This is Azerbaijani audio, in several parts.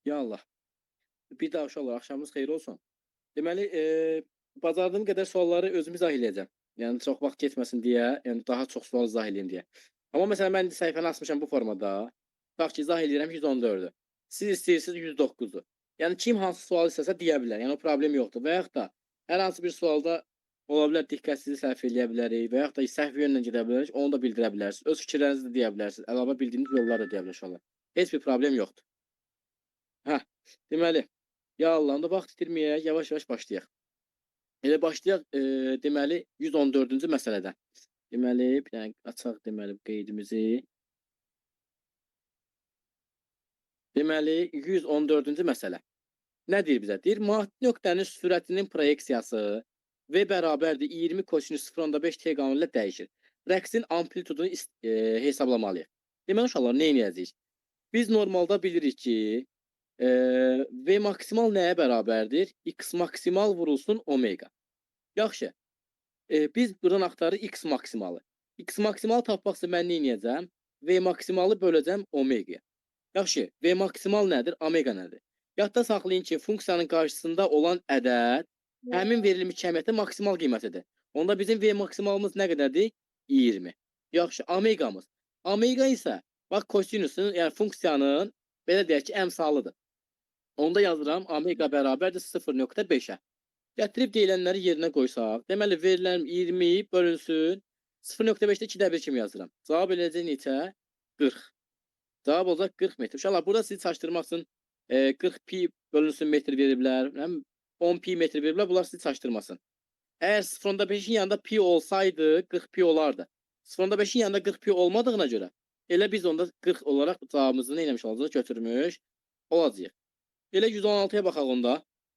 Ya Allah. Bir daha uşaqlar, axşamınız xeyir olsun. Deməli, bacardığım qədər sualları özüm izah eləyəcəm. Yəni çox vaxt keçməsin deyə, yəni daha çox sual izah eləyim deyə. Amma məsələn mən indi səhifəni açmışam bu formada. Bax ki, izah eləyirəm 114-dür. Siz istəyirsiniz 109-dur. Yəni kim hansı sual istəsə deyə bilər. Yəni o problem yoxdur. Və yaxud da hər hansı bir sualda ola bilər diqqətsizlik səhv eləyə bilərik və yaxud da səhv yönlə gedə bilərik. Onu da bildirə bilərsiniz. Öz fikirlərinizi də deyə bilərsiniz. Əlavə bildiyiniz yollar da deyə bilərsiniz inşallah. Heç bir problem yoxdur. Hə, deməli, ya Allah, onda vaxt itirməyək, yavaş-yavaş başlayaq. Elə başlayaq, deməli 114-cü məsələdən. Deməli, bir dənə açaq deməli qeydimizi. Deməli 114-cü məsələ. Nə deyir bizə? Deyir, maddi nöqtənin sürətinin proyeksiyası V bərabərdir 20 kosinüs 0.5 t qanunu ilə dəyişir. Rəqsin amplitudunu hesablamalıyıq. Deməli uşaqlar, nə edəcəyik? Biz normalda bilirik ki, V maksimal nəyə bərabərdir? X maksimal vurulsun omega. Yaxşı. Biz buradan axtarırıq X maksimalı. X maksimalı tapmaq üçün mən nə edəcəm? V maksimalı böləcəm omegaya. Yaxşı. V maksimal nədir? Omega nədir? Yadda saxlayın ki, funksiyanın qarşısında olan ədəd həmin verilmiş kəmiyyətin maksimal qiymətidir. Onda bizim V maksimalımız nə qədərdir? 20. Yaxşı. Omegamız. Omega isə bax kosinusun, yəni funksiyanın belə deyək ki, əmsalıdır. Onda yazıram omega bərabərdir 0.5-ə. Gətirib deyilənləri yerinə qoysaq, deməli verilən 20 bölünsün 0.5-də 2-də 1 kimi yazıram. Cavab eləcək neçə? 40. Cavab olacaq 40 metr. Uşaqlar, burada sizi çaşdırmaq üçün 40 pi bölünsün metr veriblər, 10 pi metr veriblər, bunlar sizi çaşdırmasın. Əgər 0.5-in yanında pi olsaydı 40 pi olardı. 0.5-in yanında 40 pi olmadığına görə elə biz onda 40 olaraq cavabımızı nə eləmiş olacaq? Götürmüş olacaq. Elə 116-ya baxaq onda.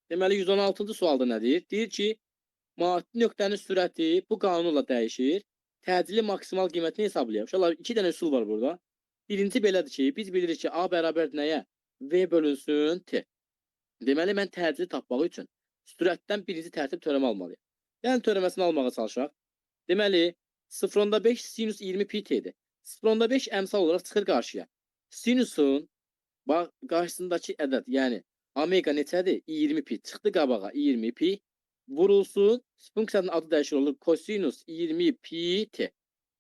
Deməli 116-cı sualda nə deyir? Deyir ki, maddi nöqtənin sürəti bu qanunla dəyişir. Təcili maksimal qiymətini hesablayaq. Uşaqlar, 2 dənə üsul var burada. Birinci belədir ki, biz bilirik ki, A bərabər nəyə? V bölünsün T. Deməli, mən təcili tapmaq üçün sürətdən birinci tərtib törəmi almalıyım. Yəni, törəməsini almağa çalışaq. Deməli, 0.5 sinus 20 pi T'dir. 0.5 əmsal olaraq çıxır qarşıya. Sinusun qarşısındakı ədəd, yəni omega neçədir? 20 pi. Çıxdı qabağa 20 pi. Vurulsun. Funksiyanın adı dəyişir olur. Kosinus 20 pi T.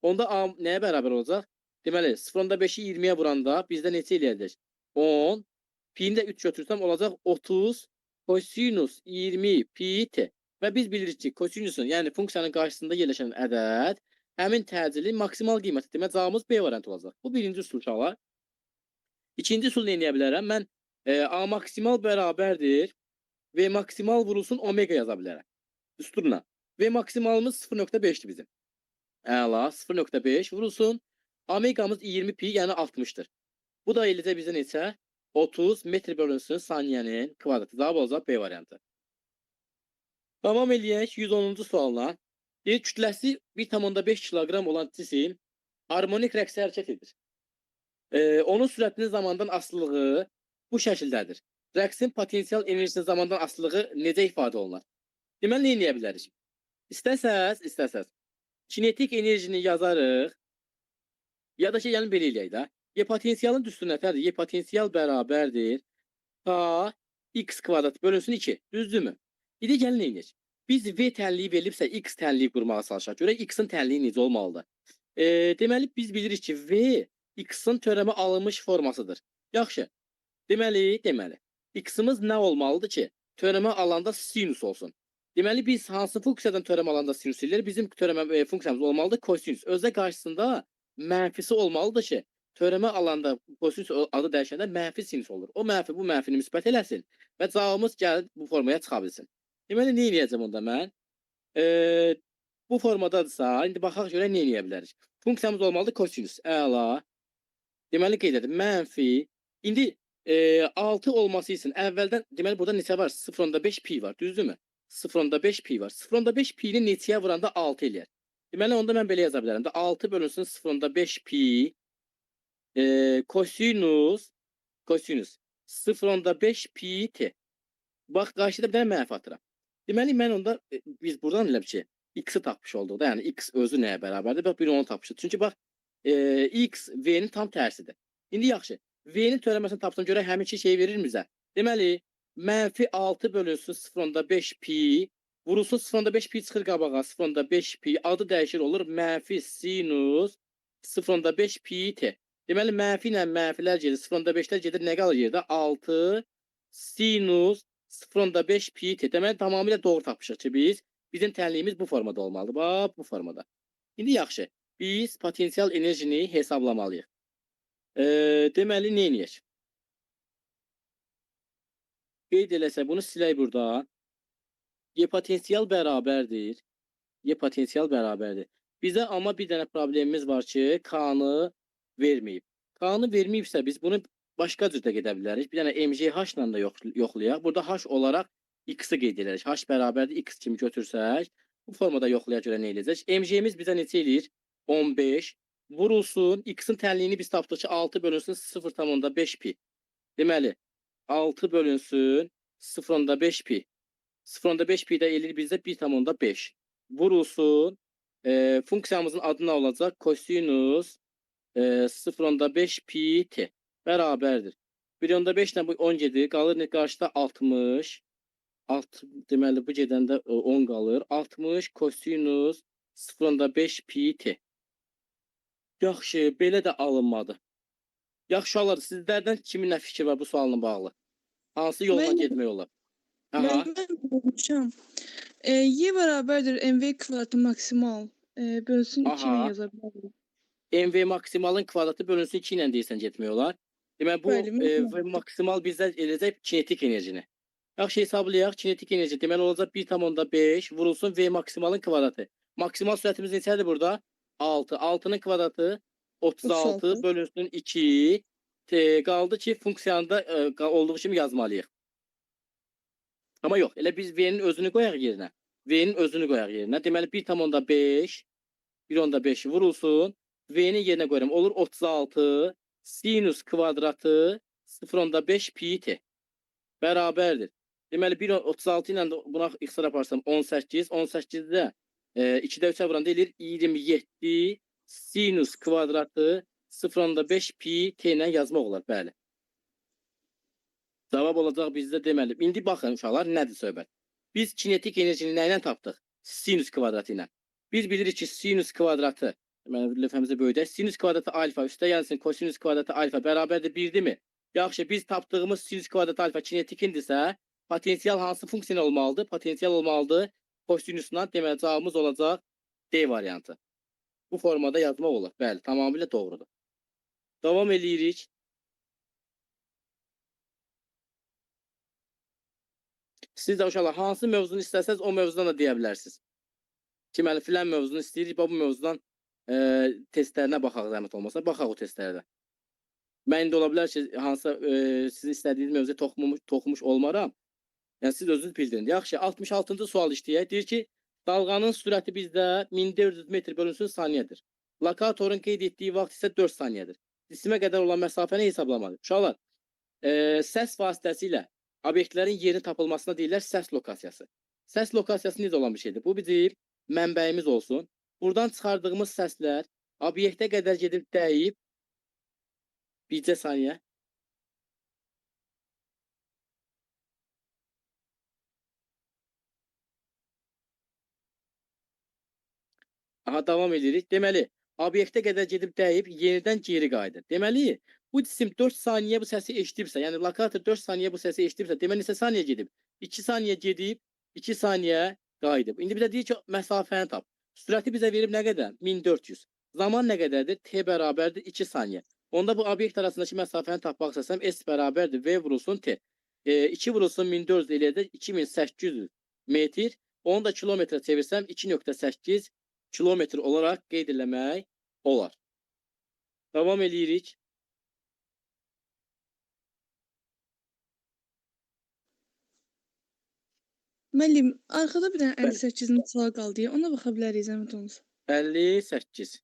Onda A nəyə bərabər olacaq? Deməli, 0.5-i 20-yə vuranda bizdə neçə eləyəcək? 10. Pi-ni də 3 götürsəm olacaq 30 kosinus 20 pi T. Və biz bilirik ki, kosinusun, yəni funksiyanın qarşısında yerləşən ədəd həmin təcili maksimal qiyməti. Demək, cavabımız B variantı olacaq. Bu birinci üsul uşaqlar. İkinci üsul nə edə bilərəm? Mən A maksimal bərabərdir. V maksimal vurulsun omega yaza bilərəm. Üstürlə. V maksimalımız 0.5-dir bizim. Əla, 0.5 vurulsun. Omegamız 20 pi, yəni 60-dır. Bu da eləcək bizə neçə? 30 metr bölünsün saniyənin kvadratı. Cavab olacaq B variantı. Tamam eləyək 110-cu sualla. Deyir, kütləsi 1,5 kiloqram olan cisim harmonik rəqsə hərəkət edir. Onun sürətinin zamandan asılılığı bu şəkildədir. Rəqsin potensial enerjisinin zamandan asılılığı necə ifadə olunur? Deməli, nə edə bilərik? İstəsəz, kinetik enerjini yazarıq. Ya da gəlin belə eləyək də. Y potensialın düsturu nətərdir? Y potensial bərabərdir. K x kvadrat bölünsün 2. Düzdürmü? İndi gəlin eləyək. Biz V tənliyi verilibsə X tənliyi qurmağa çalışaq. Görək X-in tənliyi necə olmalıdır? Deməli, biz bilirik ki, V X-in törəmə alınmış formasıdır. Yaxşı. Deməli, X-imiz nə olmalıdır ki, törəmə alanda sinus olsun. Deməli, biz hansı funksiyadan törəmə alanda sinus edilir? Bizim törəmə funksiyamız olmalıdır kosinus. Özdə qarşısında mənfisi olmalıdır ki, törəmə alanda kosinus adı dəyişəndə mənfi sinus olur. O mənfi bu mənfini müsbət eləsin və cavabımız gəlib bu formaya çıxa bilsin. Deməli, nə edəcəm onda mən? Bu formadadırsa, indi baxaq görək nə edə bilərik. Funksiyamız olmalıdır kosinus. Əla. Deməli, qeyd edim. Mənfi. İndi 6 olması üçün əvvəldən, deməli, burada neçə var? 0.5 pi var, düzdürmü? 0.5 pi var. 0.5 pi-ni neçəyə vuranda 6 eləyər. Deməli, onda mən belə yaza bilərəm. 6 bölünsün 0.5 pi kosinus 0.5 pi t. Bax, qarşıda bir dənə mənfi atıram. Deməli, mən onda, biz buradan elə ki, x-i tapmış olduq da, yəni x özü nəyə bərabərdir? Bax, bir onu tapmışıq. Çünki bax, x v-nin tam tərsidir. İndi yaxşı, v-nin törəməsini tapsam görək həmin şeyi verir bizə. Deməli, mənfi 6 bölünsün 0.5 pi, vurulsun 0.5 pi çıxır qabağa, 0.5 pi, adı dəyişir olur, mənfi sinus 0.5 pi t. Deməli, mənfi ilə mənfilər gedir, 0.5'lər gedir, nə qalır yerdə? 6 sinus 0.5 pi t. Deməli, tamamilə doğru tapmışıq ki, bizim tənliyimiz bu formada olmalıdır. Bax, bu formada. İndi yaxşı, biz potensial enerjini hesablamalıyıq. Deməli, nə eləyək? Qeyd eləsə, bunu silək burada. Y potensial bərabərdir. Y potensial bərabərdir. Bizə amma bir dənə problemimiz var ki, K-nı verməyib. K-nı verməyibsə, biz bunu başqa cür də gedə bilərik. Bir dənə MCH-la da yoxlayaq. Burada H olaraq X-i qeyd edərik. H bərabərdir X kimi götürsək, bu formada yoxlayaq görə nə eləyəcək? MC'miz bizə neçə eləyir? 15. Vurulsun. X-in tənliyini biz tapdıq ki, 6 bölünsün 0.5 pi. Deməli, 6 bölünsün 0.5 pi. 0.5 pi də eləyir bizdə 1.5. Vurulsun. Funksiyamızın adı nə olacaq? Kosinus 0.5 pi t bərabərdir. 1.5 ilə bu 10 gedir. Qalır nə? Qarşıda 60. Deməli, bu gedəndə 10 qalır. 60 kosinus 0.5 pi t. Yaxşı, belə də alınmadı. Yaxşı olar, sizlərdən kimin nə fikir var bu sualına bağlı? Hansı yolla getmək olar? Ben bulmuşam. Y beraberdir mv kvadratı maksimal bölünsün 2 ile yazabilirim. MV maksimalın kvadratı bölünsün 2 ilə deyirsən getmək olar. Deməli, bu V maksimal bizə eləcək kinetik enerjini. Yaxşı, hesablayaq. Kinetik enerji deməli olacaq 1.5 vurulsun V maksimalın kvadratı. Maksimal sürətimiz neçədir burada? 6. 6'nın kvadratı 36 bölünsün 2. Qaldı ki, funksiyanda olduğu kimi yazmalıyıq. Amma yox, elə biz V'nin özünü qoyaq yerinə. V'nin özünü qoyaq yerinə. Deməli, 1.5 1.5 vurulsun. V'nin yerinə qoyuram. Olur 36 sinus kvadratı 0.5 pi t. Bərabərdir. Deməli, 1.36 ilə buna ixtisar yaparsam 18. 18-də 2'də 3'ə vuranda eləyir 27 sinus kvadratı 0.5 pi t ilə yazmaq olar. Bəli. Cavab olacaq bizdə deməli. İndi baxın uşaqlar, nədir söhbət? Biz kinetik enerjini nə ilə tapdıq? Sinus kvadratı ilə. Biz bilirik ki, sinus kvadratı, deməli, lövhəmizə böyüdək. Sinus kvadratı alfa üstə gəlsin, kosinus kvadratı alfa bərabərdir 1-dirmi? Yaxşı, biz tapdığımız sinus kvadratı alfa kinetikindirsə, potensial hansı funksiya olmalıdır? Potensial olmalıdır kosinusla. Deməli, cavabımız olacaq D variantı. Bu formada yazmaq olur. Bəli, tamamilə doğrudur. Davam eləyirik. Siz də uşaqlar hansı mövzunu istəsəz o mövzudan da deyə bilərsiniz. Ki, mənim filan mövzunu istəyirik, bu mövzudan testlərinə baxaq zəhmət olmasa, baxaq o testlərdə. Mən indi ola bilər ki, hansısa sizin istədiyiniz mövzuya toxunmuş olmaram. Yəni, siz özünüz bildirin. Yaxşı, 66-cı sual işləyək. Deyir ki, dalğanın sürəti bizdə 1400 metr bölünsün saniyədir. Lokatorun qeyd etdiyi vaxt isə 4 saniyədir. Cisimə qədər olan məsafəni hesablamadır. Uşaqlar, səs vasitəsilə obyektlərin yerini tapılmasına deyirlər səs lokasiyası. Səs lokasiyası necə olan bir şeydir? Bu bizim mənbəyimiz olsun. Buradan çıxardığımız səslər obyektə qədər gedib dəyib bircə saniyə. Aha, davam edirik. Deməli, obyektə qədər gedib dəyib yenidən geri qayıdır. Deməli, bu cisim 4 saniyə bu səsi eşitibsə, yəni lokator 4 saniyə bu səsi eşitibsə, deməli neçə saniyə gedib? 2 saniyə gedib, 2 saniyə qayıdıb. İndi bizə deyir ki, məsafəni tap. Sürəti bizə verib nə qədər? 1400. Zaman nə qədərdir? T bərabərdir 2 saniyə. Onda bu obyekt arasındakı məsafəni tapmaq istəsəm S bərabərdir V vurulsun T. 2 vurulsun 1400 eləyəcək 2800 metr. Onu da kilometrə çevirsəm 2.8 kilometr olaraq qeyd eləmək olar. Davam eləyirik. Müəllim, arxada bir dənə 58-in sual qaldı. Ona baxa bilərik, zəhmət olmasa. 58.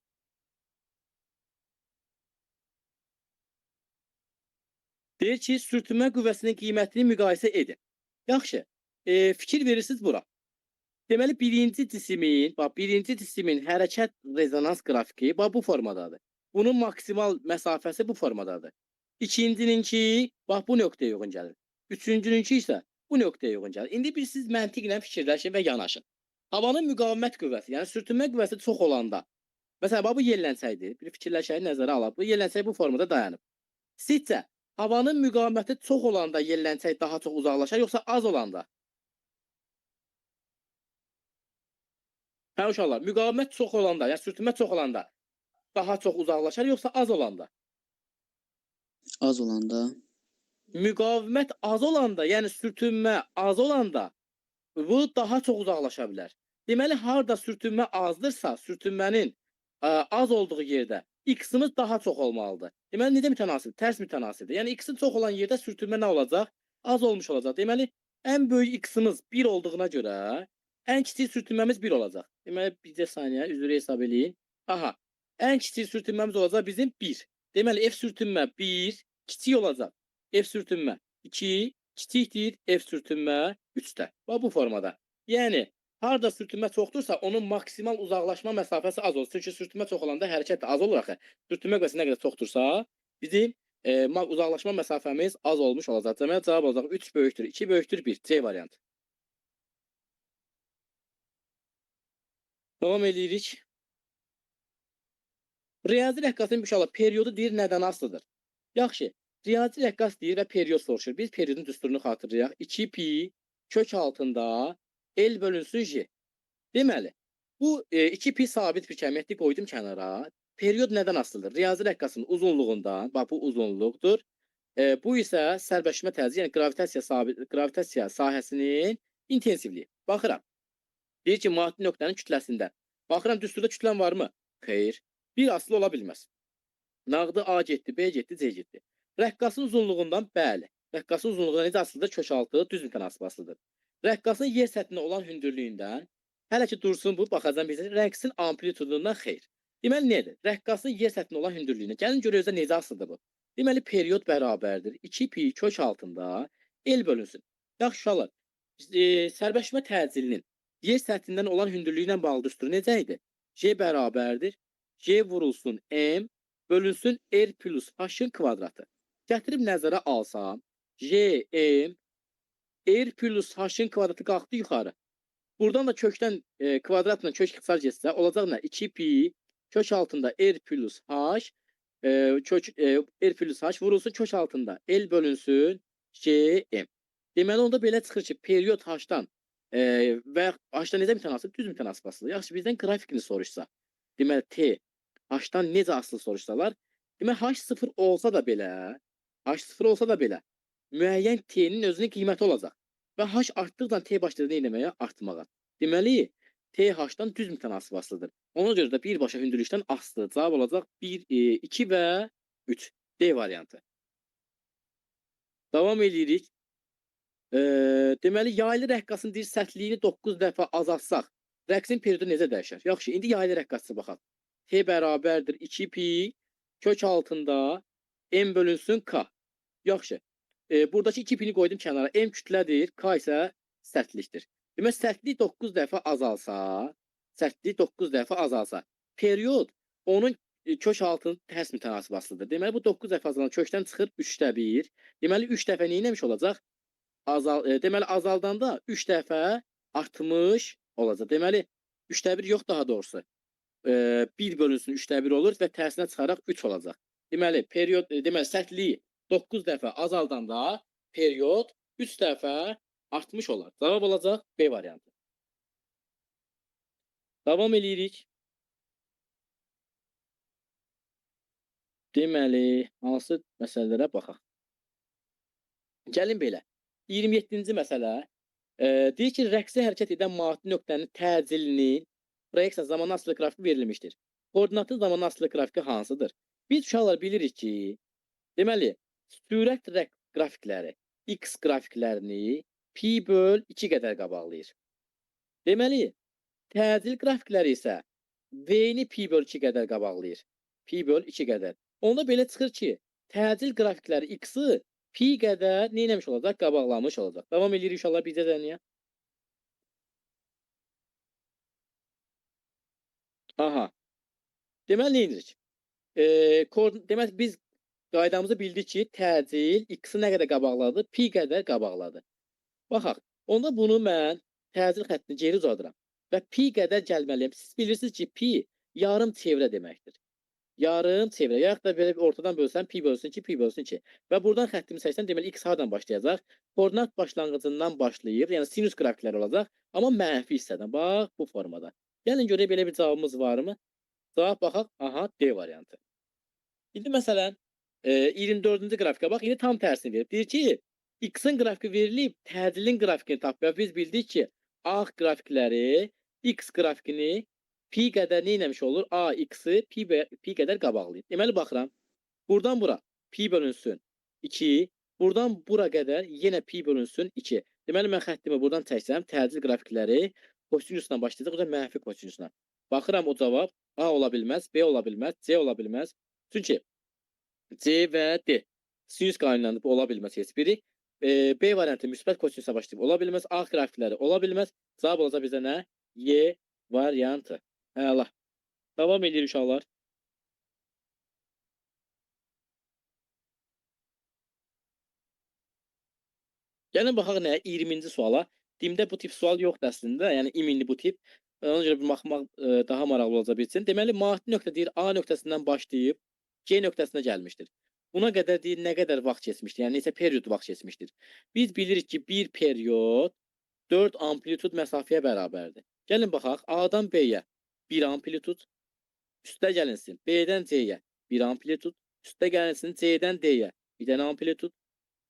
Deyir ki, sürtünmə qüvvəsinin qiymətini müqayisə edin. Yaxşı, fikir verirsiniz bura. Deməli, birinci cismin hərəkət rezonans qrafiki bu formadadır. Bunun maksimal məsafəsi bu formadadır. İkincininki, bax, bu nöqtəyə uyğun gəlir. Üçüncününkü isə bu nöqtəyə uyğun gəlir. İndi bir siz məntiqlə fikirləşin və yanaşın. Havanın müqavimət qüvvəsi, yəni sürtünmə qüvvəsi çox olanda, məsələn, bax bu yellənsəydir, bir fikirləşək, nəzərə alaq. Bu yellənsək bu formada dayanıb. Sizcə havanın müqaviməti çox olanda yellənsək daha çox uzaqlaşar, yoxsa az olanda? Hə uşaqlar, müqavimət çox olanda, yəni sürtünmə çox olanda daha çox uzaqlaşar, yoxsa az olanda? Az olanda. Müqavimət az olanda, yəni sürtünmə az olanda bu daha çox uzaqlaşa bilər. Deməli, harda sürtünmə azdırsa, sürtünmənin az olduğu yerdə x-imiz daha çox olmalıdır. Deməli, necə mütənasib? Tərs mütənasibdir. Yəni, x-in çox olan yerdə sürtünmə nə olacaq? Az olmuş olacaq. Deməli, ən böyük x-imiz 1 olduğuna görə ən kiçik sürtünməmiz 1 olacaq. Deməli, bircə saniyə, üzrü hesab eləyin. Aha, ən kiçik sürtünməmiz olacaq bizim 1. Deməli, F sürtünmə 1 kiçik olacaq. F sürtünmə 2 kiçikdir F sürtünmə 3-də. Bax, bu formada. Yəni, harda sürtünmə çoxdursa, onun maksimal uzaqlaşma məsafəsi az olur. Çünki sürtünmə çox olanda hərəkət də az olur axı. Sürtünmə qüvvəsi nə qədər çoxdursa, bizim uzaqlaşma məsafəmiz az olmuş olacaq. Deməli, cavab olacaq 3 böyükdür, 2 böyükdür 1. C variantı. Davam edirik. Riyazi rəqqasın uşaqlar periodu deyir nədən asılıdır? Yaxşı, riyazi rəqqas deyir və period soruşur. Biz periodun düsturunu xatırlayaq. 2 pi kök altında L bölünsün J. Deməli, bu 2 pi sabit bir kəmiyyətdir, qoydum kənara. Period nədən asılıdır? Riyazi rəqqasın uzunluğundan, bax bu uzunluqdur. Bu isə sərbəşmə təzyiqi, yəni gravitasiya sahəsinin intensivliyi. Baxıram. Deyir ki, maddi nöqtənin kütləsində. Baxıram, düsturda kütlən varmı? Xeyr. Bir asılı ola bilməz. Nağdı A getdi, B getdi, C getdi. Rəqqasın uzunluğundan bəli. Rəqqasın uzunluğundan necə asılıdır? Kökaltı düz mütənasib asılıdır. Rəqqasın yer səthinə olan hündürlüyündən, hələ ki dursun bu, baxacam bizə, rəqsin amplitudundan xeyr. Deməli, nədir? Rəqqasın yer səthinə olan hündürlüyünə. Gəlin görək necə asılıdır bu. Deməli, period bərabərdir. 2 pi kök altında L bölünsün. Yaxşı, uşaqlar, sərbəşmə təcilinin yer səthindən olan hündürlüyü ilə bağlı düsturu necə idi? J bərabərdir. J vurulsun M bölünsün R plus H-ın kvadratı. Gətirib nəzərə alsam, J, M, R plus H-ın kvadratı qalxdı yuxarı. Buradan da kökdən kvadratla kök ixtisar getsə, olacaq nə? 2 pi kök altında R plus H, R plus H vurulsun kök altında L bölünsün J, M. Deməli, onda belə çıxır ki, period H-dan və H-dan necə mütənasib? Düz mütənasib asılı. Yaxşı, bizdən qrafikini soruşsa, deməli, T, H-dan necə asılı soruşsalar, deməli, H0 olsa da belə, müəyyən T-nin özünün qiyməti olacaq. Və H artdıqdan T başladı nə etməyə? Artmağa. Deməli, T H-dan düz mütənasib asılıdır. Ona görə də birbaşa hündürlükdən asılı. Cavab olacaq 1, 2 və 3. D variantı. Davam edirik. Deməli, yaylı rəqqasın deyir sərtliyini 9 dəfə azaltsaq, rəqsin periodu necə dəyişər? Yaxşı, indi yaylı rəqqası baxaq. T bərabərdir 2 pi kök altında M bölünsün K. Yaxşı. Buradakı 2 pini qoydum kənara. M kütlədir, K isə sərtlikdir. Demək, sərtlik 9 dəfə azalsa, period onun kök altının tərs mütənasib asılıdır. Deməli, bu 9 dəfə azalan kökdən çıxır 3də 1. Deməli, 3 dəfə neyləmiş olacaq? Deməli, azaldanda 3 dəfə artmış olacaq. Deməli, 3də 1 yox, daha doğrusu. 1 bölünsün 3də 1 olur və tərsinə çıxaraq 3 olacaq. Deməli, sərtliyi 9 dəfə azaldanda period 3 dəfə artmış olar. Cavab olacaq B variantı. Davam edirik. Deməli, hansı məsələlərə baxaq. Gəlin belə. 27-ci məsələ. Deyir ki, rəqsi hərəkət edən maddi nöqtənin təcilinin proyeksiya zamanı asılı qrafiki verilmişdir. Koordinatın zamanı asılı qrafiki hansıdır? Biz uşaqlar bilirik ki, deməli, sürət qrafikləri X qrafiklərini pi böl 2 qədər qabaqlayır. Deməli, təcil qrafikləri isə V-ni pi böl 2 qədər qabaqlayır. Pi böl 2 qədər. Onda belə çıxır ki, təcil qrafikləri X-ı pi qədər neyləmiş olacaq? Qabaqlamış olacaq. Davam edirik inşallah bizə dəniyə. Aha. Deməli, nə edirik? Deməli, biz qaydamızı bildik ki, təcil x-i nə qədər qabaqladı? Pi qədər qabaqladı. Baxaq, onda bunu mən təcil xəttini geri uzadıram və pi qədər gəlməliyəm. Siz bilirsiniz ki, pi yarım çevrə deməkdir. Yarım çevrə, yaxud da belə bir ortadan bölsən, pi bölsün 2, pi bölsün 2. Və buradan xəttimi seçsəm, deməli x hardan başlayacaq? Koordinat başlanğıcından başlayıb, yəni sinus qrafikləri olacaq, amma mənfi hissədən. Bax, bu formada. Gəlin görək belə bir cavabımız varmı? Cavab baxaq, aha, D variantı. İndi məsələn, 24-cü qrafikə bax, indi tam tərsini verib. Deyir ki, x-in qrafiki verilib, təcilin qrafikini tap. Və biz bildik ki, A qrafikləri x qrafikini pi qədər nə eləmiş olur? A x-i pi qədər qabaqlayıb. Deməli baxıram. Buradan bura pi bölünsün 2, buradan bura qədər yenə pi bölünsün 2. Deməli mən xəttimi buradan çəksəm, təcil qrafikləri kosinusla başlayacaq, o da mənfi kosinusla. Baxıram o cavab A ola bilməz, B ola bilməz, C ola bilməz. Çünki C və D sinus qanunudur, bu ola bilməz heç biri. B variantı müsbət kosinusla başlayıb ola bilməz, A qrafikləri ola bilməz. Cavab olacaq bizə nə? Y variantı. Əla. Davam edirik uşaqlar. Gəlin baxaq nəyə? 20-ci suala. Dimdə bu tip sual yoxdur əslində, yəni iminli bu tip. Ona görə bir baxmaq daha maraqlı olacaq bizim. Deməli, maati nöqtə deyir A nöqtəsindən başlayıb C nöqtəsinə gəlmişdir. Buna qədər deyir nə qədər vaxt keçmişdir, yəni neçə period vaxt keçmişdir. Biz bilirik ki, bir period 4 amplitud məsafəyə bərabərdir. Gəlin baxaq, A-dan B-yə 1 amplitud, üstə gəlinsin B-dən C-yə 1 amplitud, üstə gəlinsin C-dən D-yə 1 dənə amplitud,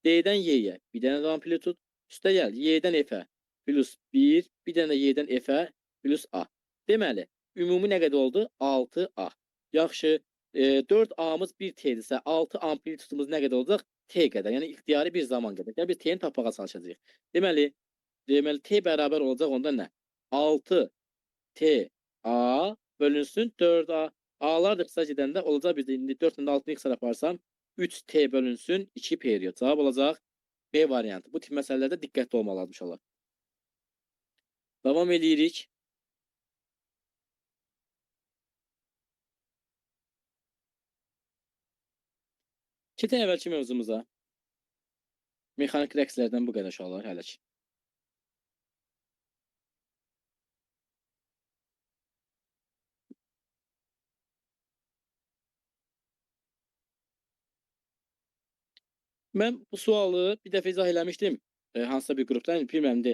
D-dən Y-yə bir dənə də amplitud, üstə gəl Y-dən F-ə plus 1, bir dənə Y-dən F-ə plus A. Deməli, ümumi nə qədər oldu? 6A. Yaxşı, 4A-mız 1 T-dirsə, 6 amplitudumuz nə qədər olacaq? T qədər, yəni ixtiyari bir zaman qədər. Yəni biz T-ni tapmağa çalışacağıq. Deməli T bərabər olacaq onda nə? 6T-A bölünsün 4A. A-lar da qısa gedəndə olacaq bizdə indi 4 ilə 6-nı x-ə aparsam 3T bölünsün 2 period. Cavab olacaq B variantı. Bu tip məsələlərdə diqqətli olmalı inşallah. Davam edirik. Keçək əvvəlki mövzumuza. Mexanik rəqslərdən bu qədər uşaqlar hələ ki. Mən bu sualı bir dəfə izah eləmişdim. Hansısa bir qrupdan, bilmirəm indi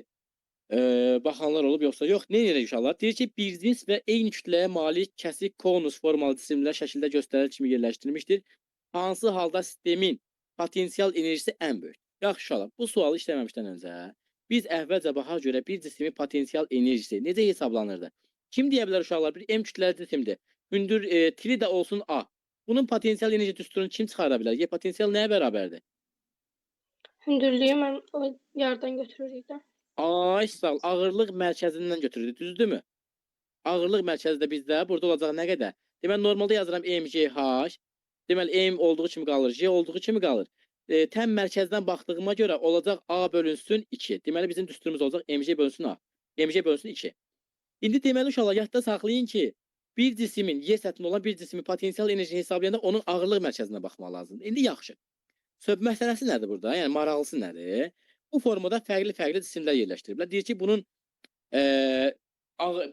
baxanlar olub yoxsa yox. Nə edirik uşaqlar? Deyir ki, bir cins və eyni kütləyə malik kəsik konus formalı cisimlər şəkildə göstərilir kimi yerləşdirilmişdir. Hansı halda sistemin potensial enerjisi ən böyük? Yaxşı uşaqlar, bu sualı işləməmişdən öncə biz əvvəlcə baxaq görə bir cismin potensial enerjisi necə hesablanırdı? Kim deyə bilər uşaqlar? Bir M kütləli cisimdir. Hündür tiri də olsun A. Bunun potensial enerji düsturunu kim çıxara bilər? Y potensial nəyə bərabərdir? Hündürlüyü mən o yerdən götürürük də. Ay sağ ol, ağırlıq mərkəzindən götürüldü, düzdürmü? Ağırlıq mərkəzi də bizdə burada olacaq nə qədər? Deməli, normalda yazıram MGH. Deməli, M olduğu kimi qalır, J olduğu kimi qalır. Təm mərkəzdən baxdığıma görə olacaq A bölünsün 2. Deməli, bizim düsturumuz olacaq MG bölünsün A. MG bölünsün 2. İndi deməli, uşaqlar, yadda saxlayın ki, bir cismin, Y səthində olan bir cismin potensial enerjini hesablayanda onun ağırlıq mərkəzinə baxmaq lazımdır. İndi yaxşı. Söhbət məsələsi nədir burada? Yəni, maraqlısı nədir? Bu formada fərqli-fərqli cisimlər yerləşdiriblər. Deyir ki, bunun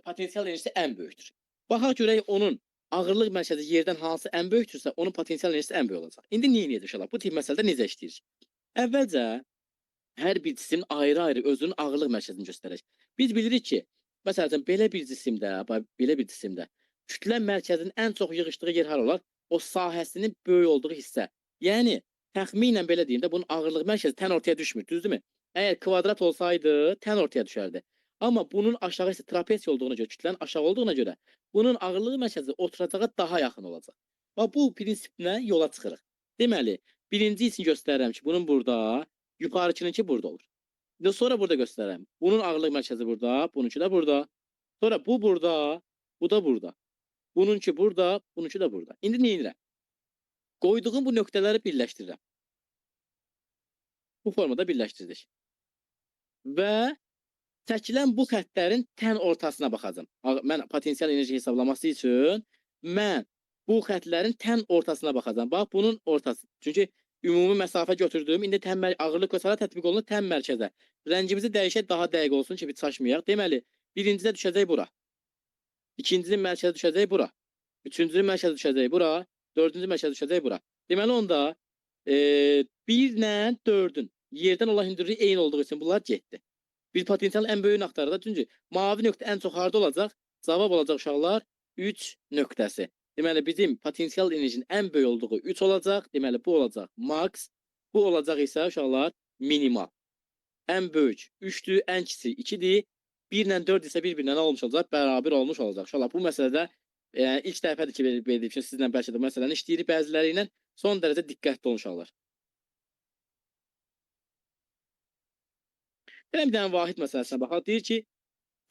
potensial enerjisi ən böyükdür. Baxaq görək onun ağırlıq mərkəzi yerdən hansı ən böyükdürsə, onun potensial enerjisi ən böyük olacaq. İndi nə edirik inşallah? Bu tip məsələdə necə işləyirik? Əvvəlcə hər bir cisim ayrı-ayrı özünün ağırlıq mərkəzini göstərək. Biz bilirik ki, məsələn, belə bir cisimdə kütlə mərkəzinin ən çox yığışdığı yer hara olar? O sahəsinin böyük olduğu hissə. Yəni təxminən belə deyim də, bunun ağırlıq mərkəzi tən ortaya düşmür, düzdürmü? Əgər kvadrat olsaydı, tən ortaya düşərdi. Amma bunun aşağı isə trapesiya olduğuna görə, kütlənin aşağı olduğuna görə, bunun ağırlığı mərkəzi oturacağa daha yaxın olacaq. Və bu prinsiplə yola çıxırıq. Deməli, birinci için göstərirəm ki, bunun burada, yuxarıçınınki burada olur. Sonra burada göstərirəm. Bunun ağırlıq mərkəzi burada, bununki də burada. Sonra bu burada, bu da burada. Bununki burada, bununki də burada. İndi nə edirəm? Qoyduğum bu nöqtələri birləşdirirəm. Bu formada birləşdirdik. Və çəkilən bu xəttlərin tən ortasına baxacağım. Mən potensial enerji hesablaması üçün mən bu xətlərin tən ortasına baxacağam. Bax, bunun ortası. Çünki ümumi məsafə götürdüyüm, indi ağırlıq və sərət tətbiq olunur tən mərkəzə. Rəngimizi dəyişək, daha dəqiq olsun ki, biz çaşmayaq. Deməli, birincidə düşəcək bura. İkincinin mərkəzə düşəcək bura. Üçüncünün mərkəzə düşəcək bura. Dördüncü mərkəzə düşəcək bura. Deməli, onda 1 ilə 4-ün yerdən olan hündürlüyü eyni olduğu üçün bunlar getdi. Bir potensial ən böyüyünü axtarır da. Çünki mavi nöqtə ən çox harda olacaq? Cavab olacaq uşaqlar 3 nöqtəsi. Deməli, bizim potensial enerjinin ən böyük olduğu 3 olacaq. Deməli, bu olacaq max. Bu olacaq isə uşaqlar minimal. Ən böyük 3-dür, ən kiçik 2-dir. 1 ilə 4 isə bir-birinə nə olmuş olacaq? Bərabər olmuş olacaq. Uşaqlar, bu məsələdə ilk dəfədir ki, verdiğim üçün sizlə bəlkə də məsələni işləyirik, bəziləri ilə son dərəcə diqqətli olun uşaqlar. Bir dənə vahid məsələsinə baxaq. Deyir ki,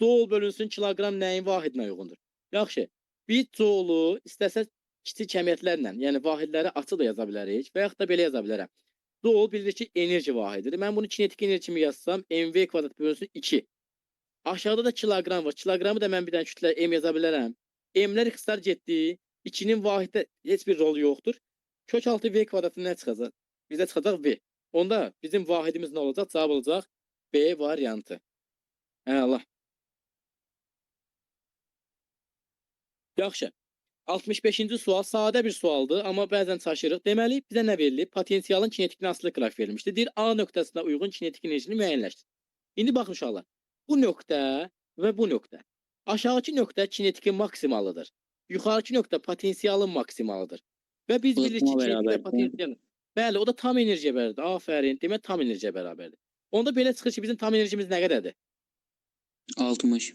joule bölünsün kiloqram nəyin vahidinə uyğundur? Yaxşı, biz joule istəsək kiçik kəmiyyətlərlə, yəni vahidləri açı da yaza bilərik və yaxud da belə yaza bilərəm. Joule bilirik ki, enerji vahididir. Mən bunu kinetik enerji kimi yazsam, mv kvadrat bölünsün 2. Aşağıda da kiloqram var. Kiloqramı da mən bir dənə kütlə m yaza bilərəm. M'lər ixtisar getdi. 2-nin vahiddə heç bir rolu yoxdur. Kök altı v kvadratı nə çıxacaq? Bizə çıxacaq v. Onda bizim vahidimiz nə olacaq? Cavab olacaq B variantı. Allah. Yaxşı. 65-ci sual sadə bir sualdır, amma bəzən çaşırıq. Deməli, bizə nə verilib? Potensialın kinetik asılı qraf verilmişdir. Deyir, A nöqtəsinə uyğun kinetik enerjini müəyyənləşdir. İndi baxın uşaqlar. Bu nöqtə və bu nöqtə. Aşağıki nöqtə kinetikin maksimalıdır. Yuxarıki nöqtə potensialın maksimalıdır. Və biz bilirik ki, kinetik potensialın. Bəli, o da tam enerjiyə bərabərdir. Afərin, demək tam enerjiyə bərabərdir. Onda belə çıxır ki, bizim tam enerjimiz nə qədərdir? 60.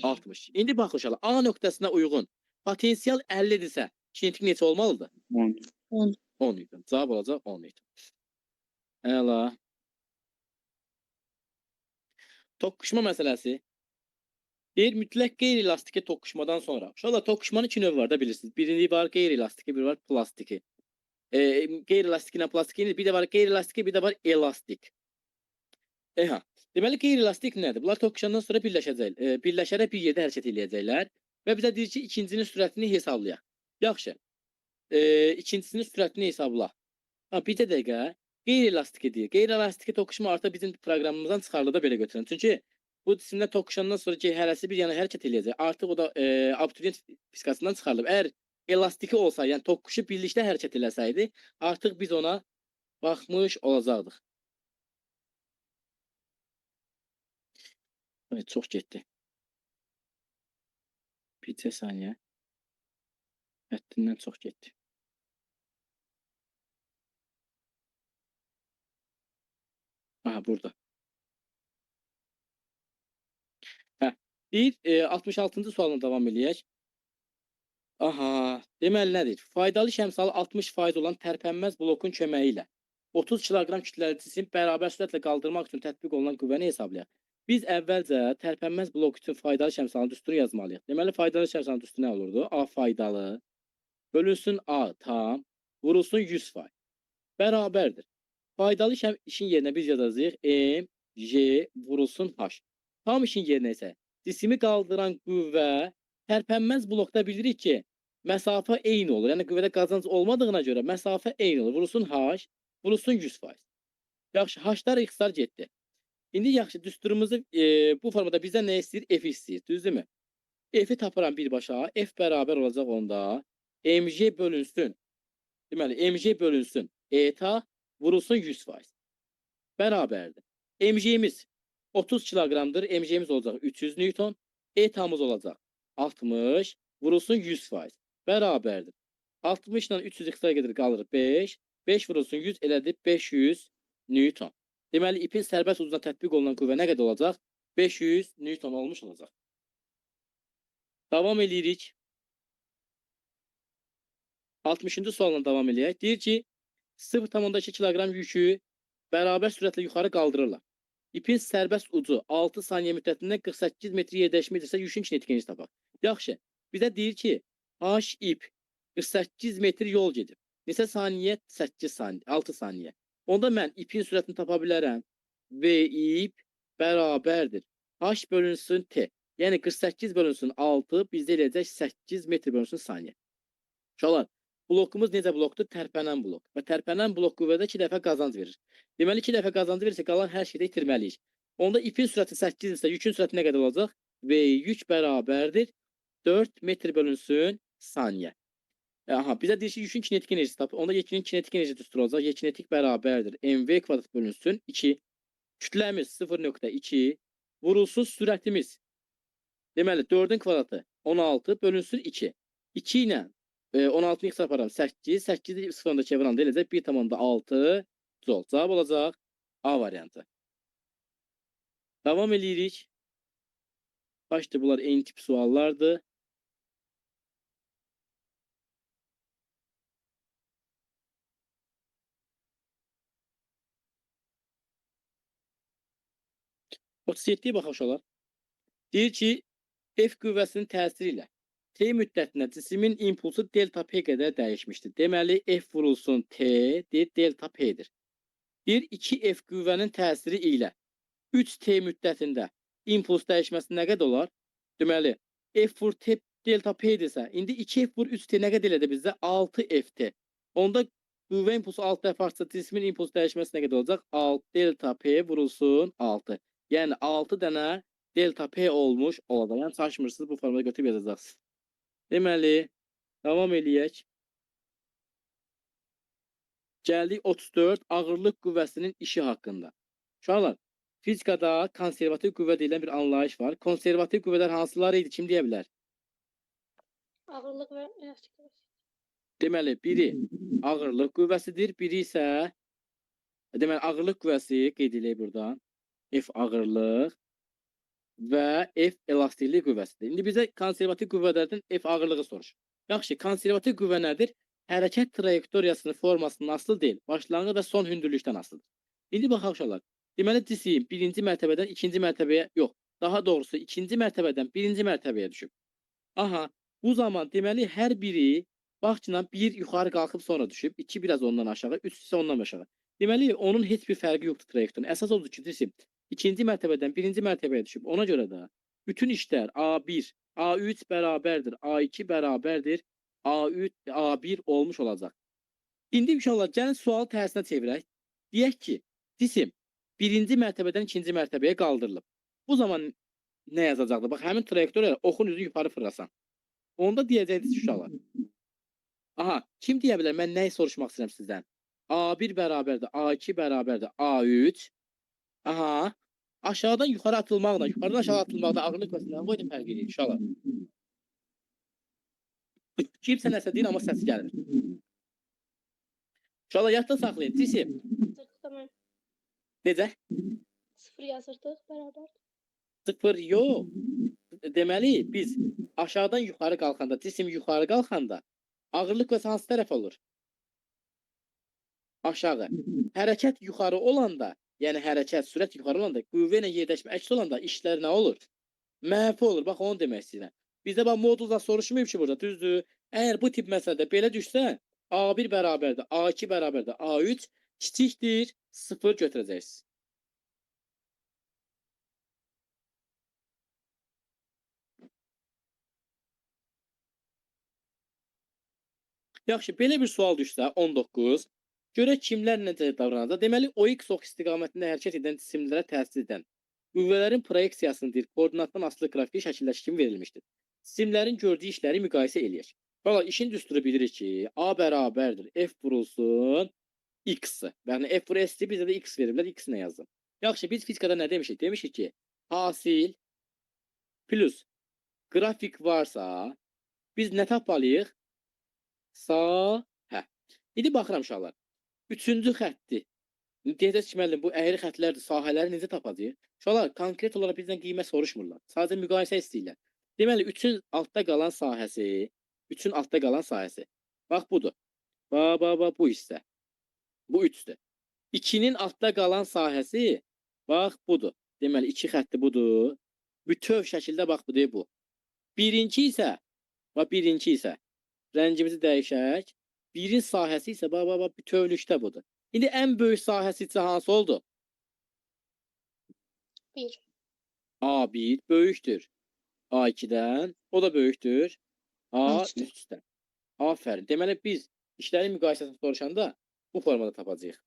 60. İndi baxın uşaqlar, A nöqtəsinə uyğun potensial 50-dirsə, kinetik neçə olmalıdır? 10. 10. 10 newton. Cavab olacaq 10 newton. Əla. Toqquşma məsələsi. Deyir, mütləq qeyri-elastiki toqquşmadan sonra. Uşaqlar, toqquşmanın 2 növü var da bilirsiniz. Biri var qeyri-elastiki, biri var plastiki. Qeyri-elastiki ilə plastiki, bir də var qeyri-elastiki, bir də var elastik. Deməli, qeyri-elastik nədir? Bunlar toqquşandan sonra birləşəcək. Birləşərək bir yerdə hərəkət edəcəklər və bizə deyir ki, ikincisinin sürətini hesablayaq. Yaxşı. İkincisinin sürətini hesabla. Bir də dəqiqə. Qeyri-elastiki deyir. Qeyri-elastiki toqquşma artıq bizim proqramımızdan çıxarılır da belə götürün. Çünki bu cisimlər toqquşandan sonra ki, hərəsi bir yana hərəkət edəcək. Artıq o da abituriyent fizikasından çıxarılıb. Əgər elastiki olsa, yəni toqquşu birlikdə hərəkət eləsəydi, artıq biz ona baxmış olacaqdıq. Evet, çox getdi. Bir saniyə. Həddindən çox getdi. Aha, burada. Deyir, 66-cı sualına davam eləyək. Aha, deməli nədir? Faydalı şəmsalı 60% olan tərpənməz blokun köməyi ilə 30 kiloqram kütləli cisim bərabər sürətlə qaldırmaq üçün tətbiq olunan qüvvəni hesablayaq. Biz əvvəlcə tərpənməz blok üçün faydalı şəmsalın düsturunu yazmalıyıq. Deməli, faydalı şəmsalın düsturu nə olurdu? A faydalı bölünsün A tam vurulsun 100%. Bərabərdir. Faydalı işin yerinə biz yazacağıq M, J vurulsun H. Tam işin yerinə isə cisimi qaldıran qüvvə tərpənməz blokda bilirik ki, məsafə eyni olur. Yəni qüvvədə qazanc olmadığına görə məsafə eyni olur. Vurulsun H, vurulsun 100%. Yaxşı, H-lar ixtisar getdi. İndi yaxşı, düsturumuzu bu formada bizdən nə istəyir? F istəyir, düzdürmü? F-i tapıram birbaşa. F bərabər olacaq onda. MJ bölünsün. Deməli, MJ bölünsün. ETA vurulsun 100%. Bərabərdir. MJ-imiz 30 kiloqramdır. MJ-imiz olacaq 300 Newton. ETA-mız olacaq 60 vurulsun 100%. Bərabərdir. 60 ilə 300 ixtisar gedir, qalır 5. 5 vurulsun 100 elədir 500 Newton. Deməli, ipin sərbəst ucuna tətbiq olunan qüvvə nə qədər olacaq? 500 Newton olmuş olacaq. Davam edirik. 60-cı sualla davam edək. Deyir ki, 0,2 kiloqram yükü bərabər sürətlə yuxarı qaldırırlar. İpin sərbəst ucu 6 saniyə müddətində 48 metr yer dəyişmədirsə yükün kinetik enerjisi tapaq. Yaxşı, bizə deyir ki, H ip 48 metr yol gedib. Neçə saniyə? 8 saniyə, 6 saniyə. Onda mən ipin sürətini tapa bilərəm. V ip bərabərdir. H bölünsün T. Yəni 48 bölünsün 6 bizdə eləyəcək 8 metr bölünsün saniyə. Uşaqlar, blokumuz necə blokdur? Tərpənən blok. Və tərpənən blok qüvvədə 2 dəfə qazanc verir. Deməli 2 dəfə qazanc verirsə, qalan hər şeydə itirməliyik. Onda ipin sürəti 8 isə yükün sürəti nə qədər olacaq? Və yük bərabərdir 4 metr bölünsün saniyə. Aha, bizə deyir ki, yükün kinetik enerjisi tapır. Onda yekinin kinetik enerjisi düstur olacaq. Y kinetik bərabərdir mv kvadrat bölünsün 2. Kütləmiz 0.2. Vurulsuz sürətimiz. Deməli 4-ün kvadratı 16 bölünsün 2. 2 ilə 16-nı x yaparam 8. 8-i 0-da çevirəndə eləcək 1,6 joule. Cavab olacaq A variantı. Davam edirik. Başda bunlar eyni tip suallardır. O 37-yə baxaq uşaqlar. Deyir ki, F qüvvəsinin təsiri ilə T müddətində cismin impulsu delta P qədər dəyişmişdir. Deməli, F vurulsun T, deyir delta P'dir. Deyir, 2F qüvvənin təsiri ilə 3T müddətində impuls dəyişməsi nə qədər olar? Deməli, F vur T delta P'dirsə, indi 2F vur 3T nə qədər elədi bizdə? 6FT. Onda qüvvə impulsu 6 dəfə artsa, cismin impuls dəyişməsi nə qədər olacaq? 6 delta P vurulsun 6. Yəni 6 dənə delta P olmuş olacaq. Yəni çalışmırsınız, bu formada götürüb yazacaqsınız. Deməli, davam eləyək. Gəldik 34 ağırlıq qüvvəsinin işi haqqında. Uşaqlar, fizikada konservativ qüvvə deyilən bir anlayış var. Konservativ qüvvələr hansıları idi? Kim deyə bilər? Ağırlık ve elastik kuvveti. Deməli, biri ağırlıq qüvvəsidir, biri isə deməli ağırlıq qüvvəsi qeyd edək buradan. F ağırlıq və F elastiklik qüvvəsidir. İndi bizə konservativ qüvvələrdən F ağırlığı soruşur. Yaxşı, konservativ qüvvə nədir? Hərəkət trayektoriyasının formasından asılı deyil, başlanğıc və son hündürlükdən asılıdır. İndi baxaq uşaqlar. Deməli, cisim birinci mərtəbədən ikinci mərtəbəyə yox, daha doğrusu ikinci mərtəbədən birinci mərtəbəyə düşüb. Aha, bu zaman deməli hər biri baxçına bir yuxarı qalxıb sonra düşüb, 2 biraz ondan aşağı, 3 isə ondan aşağı. Deməli, onun heç bir fərqi yoxdur trayektorun. Əsas odur ki, cisim ikinci mərtəbədən birinci mərtəbəyə düşüb. Ona görə də bütün işlər A1, A3 bərabərdir, A2 bərabərdir, A3, A1 olmuş olacaq. İndi inşallah gəlin sualı tərsinə çevirək. Deyək ki, cisim birinci mərtəbədən ikinci mərtəbəyə qaldırılıb. Bu zaman nə yazacaqdır? Bax, həmin trayektoriya oxun üzü yuxarı fırlasan. Onda deyəcəksiniz uşaqlar. Aha, kim deyə bilər? Mən nəyi soruşmaq istəyirəm sizdən? A1 bərabərdir, A2 bərabərdir, A3. Aha, aşağıdan yuxarı atılmaqla, yuxarıdan aşağı atılmaqda ağırlıq qüvvəsindən qoydu fərq edir uşaqlar. Kimsə nəsə deyir, amma səs gəlmir. Uşaqlar, yadda saxlayın. Cisim. Yazırdık tamam. Necə? 0 yazırdık beraber. 0 yox. Deməli, biz aşağıdan yuxarı qalxanda, cisim yuxarı qalxanda ağırlıq qüvvəsi hansı tərəf olur? Aşağı. Hərəkət yuxarı olanda, yəni hərəkət, sürət yuxarı olanda, qüvvə ilə yerləşmə əks olanda işlər nə olur? Mənfi olur. Bax, onu demək istəyirəm. Bizdə bax, modulda soruşmayıb ki, burada, düzdür. Əgər bu tip məsələdə belə düşsə, A1 bərabərdir, A2 bərabərdir, A3 kiçikdir, 0 götürəcəksiniz. Yaxşı, belə bir sual düşsə, 19. Görək kimlər necə davranacaq. Deməli, OX istiqamətində hərəkət edən cisimlərə təsir edən qüvvələrin proyeksiyasını deyir, koordinatdan asılı qrafiki şəkildə kimi verilmişdir. Cisimlərin gördüyü işləri müqayisə eləyək. Valla, işin düsturu bilirik ki, A bərabərdir, F vurulsun X-ı. Yəni, F vur S-i bizə də X veriblər, X-i nə yazdım. Yaxşı, biz fizikada nə demişik? Demişik ki, hasil plus qrafik varsa, biz nə tapmalıyıq? Sahə. İndi baxıram uşaqlar. Üçüncü xətti. Deyəcəz ki, müəllim, bu əyri xətlərdir, sahələri necə tapacaq? Uşaqlar, konkret olaraq bizdən qiymət soruşmurlar. Sadəcə müqayisə istəyirlər. Deməli, 3-ün altda qalan sahəsi, 3-ün altda qalan sahəsi. Bax, budur. Bax, bu hissə. Bu 3-dür. 2-nin altda qalan sahəsi, bax, budur. Deməli, 2 xətti budur. Bütöv şəkildə, bax, budur, bu. Birinci isə, rəngimizi dəyişək. Birin sahəsi isə, bax, bütövlükdə budur. İndi ən böyük sahəsi isə hansı oldu? 1. A1 böyükdür A2-dən, o da böyükdür A3-dən. Afərin. Deməli biz işlərin müqayisəsini soruşanda bu formada tapacağıq.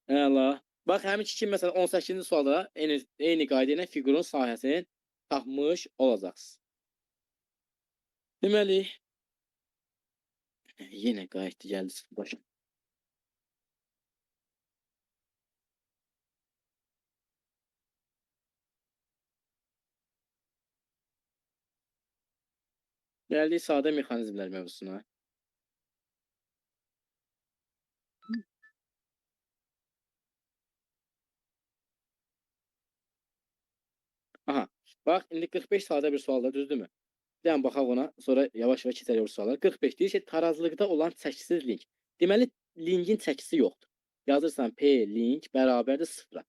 Əla. Bax həmin kimi məsələn 18-ci sualda eyni qayda ilə fiqurun sahəsini tapmış olacaqsınız. Deməli yenə qayıtdı gəldi başa. Gəldik sadə mexanizmlər mövzusuna. Aha, bax indi 45 sadə bir sualda düzdürmü? Bir dənə baxaq ona, sonra yavaş-yavaş keçərik o suallara. 45 deyir ki, tarazlıqda olan çəkisiz link. Deməli, linkin çəkisi yoxdur. Yazırsan P link bərabərdir 0-a.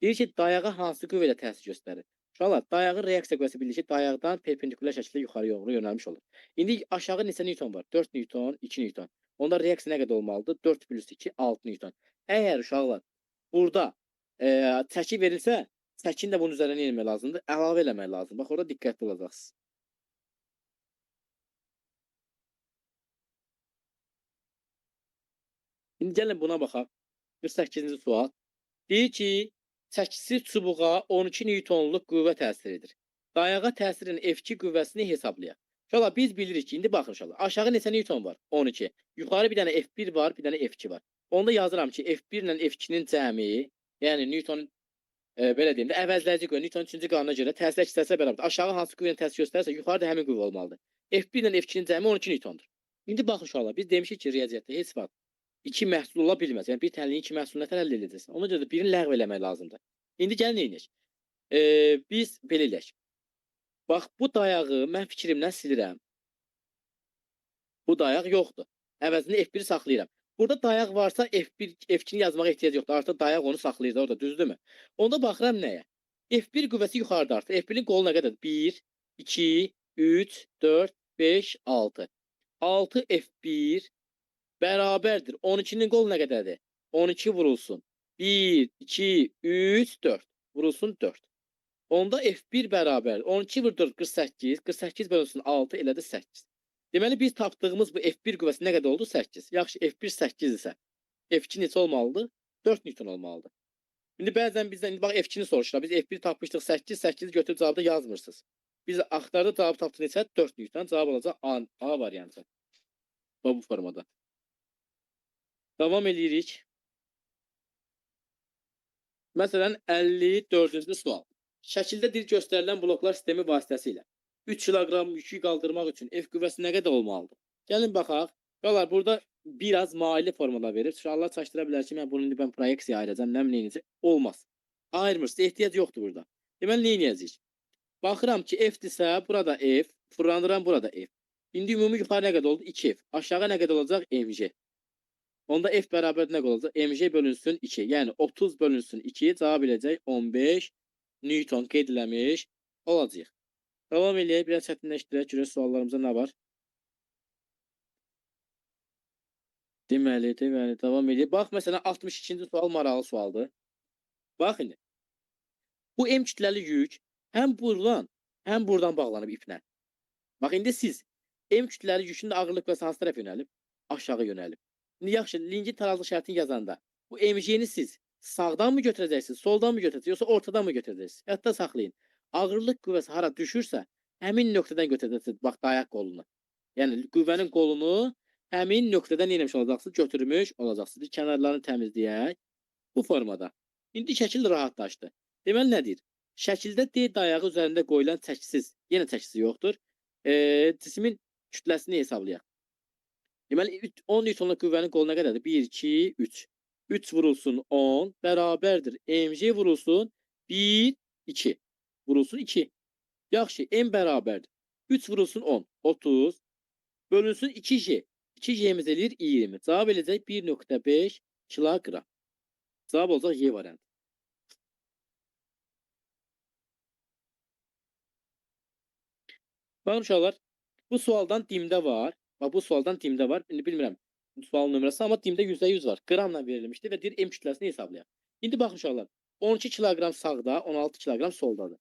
Deyir ki, dayağa hansı qüvvə ilə təsir göstərir? Uşaqlar, dayağın reaksiya qüvvəsi bilir ki, dayaqdan perpendikulyar şəkildə yuxarı doğru yönəlmiş olur. İndi aşağı neçə newton var? 4 newton, 2 newton. Onda reaksiya nə qədər olmalıdır? 4 plus 2, 6 newton. Əgər uşaqlar, burada çəki verilsə, çəkini də bunun üzərinə nə etmək lazımdır? Əlavə eləmək lazım. Bax, orada diqqətli olacaqsınız. İndi gəlin buna baxaq. 48-ci sual. Deyir ki, çəkisi çubuğa 12 newtonluq qüvvə təsir edir. Dayağa təsirin F2 qüvvəsini hesablayaq. Uşaqlar biz bilirik ki, indi baxın uşaqlar. Aşağı neçə newton var? 12. Yuxarı bir dənə F1 var, bir dənə F2 var. Onda yazıram ki, F1 ilə F2-nin cəmi, yəni newtonun belə deyim də, əvəzləyici qüvvə Newtonun 3-cü qanuna görə təsir əksəsə bərabərdir. Aşağı hansı qüvvənin təsir göstərirsə, yuxarıda həmin qüvvə olmalıdır. F1 ilə F2-nin cəmi 12 newtondur. İndi baxın uşaqlar, biz demişik ki, riyaziyyatda heç vaxt 2 məhsul ola bilməz. Yəni bir tənliyin 2 məhsulunu nətər əldə edəcəksən? Ona görə də birini ləğv eləmək lazımdır. İndi gəlin neyniyək? Biz belə eləyək. Bax, bu dayağı mən fikrimdən silirəm. Bu dayaq yoxdur. Əvəzində F1-i saxlayıram. Burada dayaq varsa F1, F2-ni yazmağa ehtiyac yoxdur. Artıq dayaq onu saxlayır da orada, düzdürmü? Onda baxıram nəyə? F1 qüvvəsi yuxarıda artır. F1-in qolu nə qədərdir? 1, 2, 3, 4, 5, 6. 6 F1 bərabərdir. 12-nin qolu nə qədərdir? 12 vurulsun. 1, 2, 3, 4. Vurulsun 4. Onda F1 bərabər. 12 vur 4, 48. 48 bölünsün 6 elədi 8. Deməli biz tapdığımız bu F1 qüvvəsi nə qədər oldu? 8. Yaxşı, F1 8 isə F2 neçə olmalıdır? 4 newton olmalıdır. İndi bəzən bizdən, bax F2-ni soruşlar. Biz F1 tapmışdıq 8, 8-i götürüb cavabda yazmırsınız. Biz axtardı, cavab tapdıq neçə? 4 newton. Cavab olacaq A variantı. Bu formada. Davam edirik. Məsələn, 54-cü sual. Şəkildə dir göstərilən bloklar sistemi vasitəsilə 3 kiloqram yükü qaldırmaq üçün F qüvvəsi nə qədər olmalıdır? Gəlin baxaq. Qalar, burada biraz maili formada verir. Uşaqlar çaşdıra bilər ki, mən bunu proyeksiya ayıracam, nə neyəcək? Olmaz. Ayırmırsınız, ehtiyac yoxdur burada. Deməli, neynəyəcəyik? Baxıram ki, F-dirsə, burada F, fırlandıram burada F. İndi ümumi yuxarı nə qədər oldu? 2F. Aşağı nə qədər olacaq? MJ. Onda F bərabər nə olacaq? MJ bölünsün 2. Yəni 30 bölünsün 2. Cavab eləyəcək 15 Newton qeyd eləmiş olacaq. Davam eləyək. Biraz çətinləşdirək. Görək suallarımızda nə var? Deməli, davam eləyək. Bax, məsələn, 62-ci sual maraqlı sualdır. Bax indi. Bu M kütləli yük həm buradan bağlanıb iplə. Bax, indi siz M kütləli yükün də ağırlıq və hansı tərəf yönəlib? Aşağı yönəlib. İndi yaxşı, linkin tarazlıq şərtini yazanda bu MJ-ni siz sağdan mı götürəcəksiniz, soldan mı götürəcəksiniz, yoxsa ortadan mı götürəcəksiniz? Hətta saxlayın. Ağırlıq qüvvəsi hara düşürsə, həmin nöqtədən götürəcəksiniz, bax, dayaq qolunu. Yəni, qüvvənin qolunu həmin nöqtədən neyləmiş olacaqsınız, götürmüş olacaqsınız. Kənarlarını təmizləyək. Bu formada. İndi şəkil rahatlaşdı. Deməli, nə deyir? Şəkildə D dayağı üzərində qoyulan çəkisiz, yenə çəkisi yoxdur. Cismin kütləsini hesablayaq. Deməli, 10 newtonluq qüvvənin qolu nə qədərdir? 1, 2, 3. 3 vurulsun 10 bərabərdir. MJ vurulsun 1, 2. Vurulsun 2. Yaxşı, M bərabərdir. 3 vurulsun 10, 30. Bölünsün 2J. 2J'miz eləyir 20. Cavab eləyəcək 1.5 kiloqram. Cavab olacaq Y variantı. Baxın uşaqlar, bu sualdan dimdə var. Bax, bu sualdan dimdə var. İndi bilmirəm sualın nömrəsi, amma dimdə %100 var. Qramla verilmişdir və deyir M kütləsini hesablayaq. İndi baxın uşaqlar, 12 kiloqram sağda, 16 kiloqram soldadır.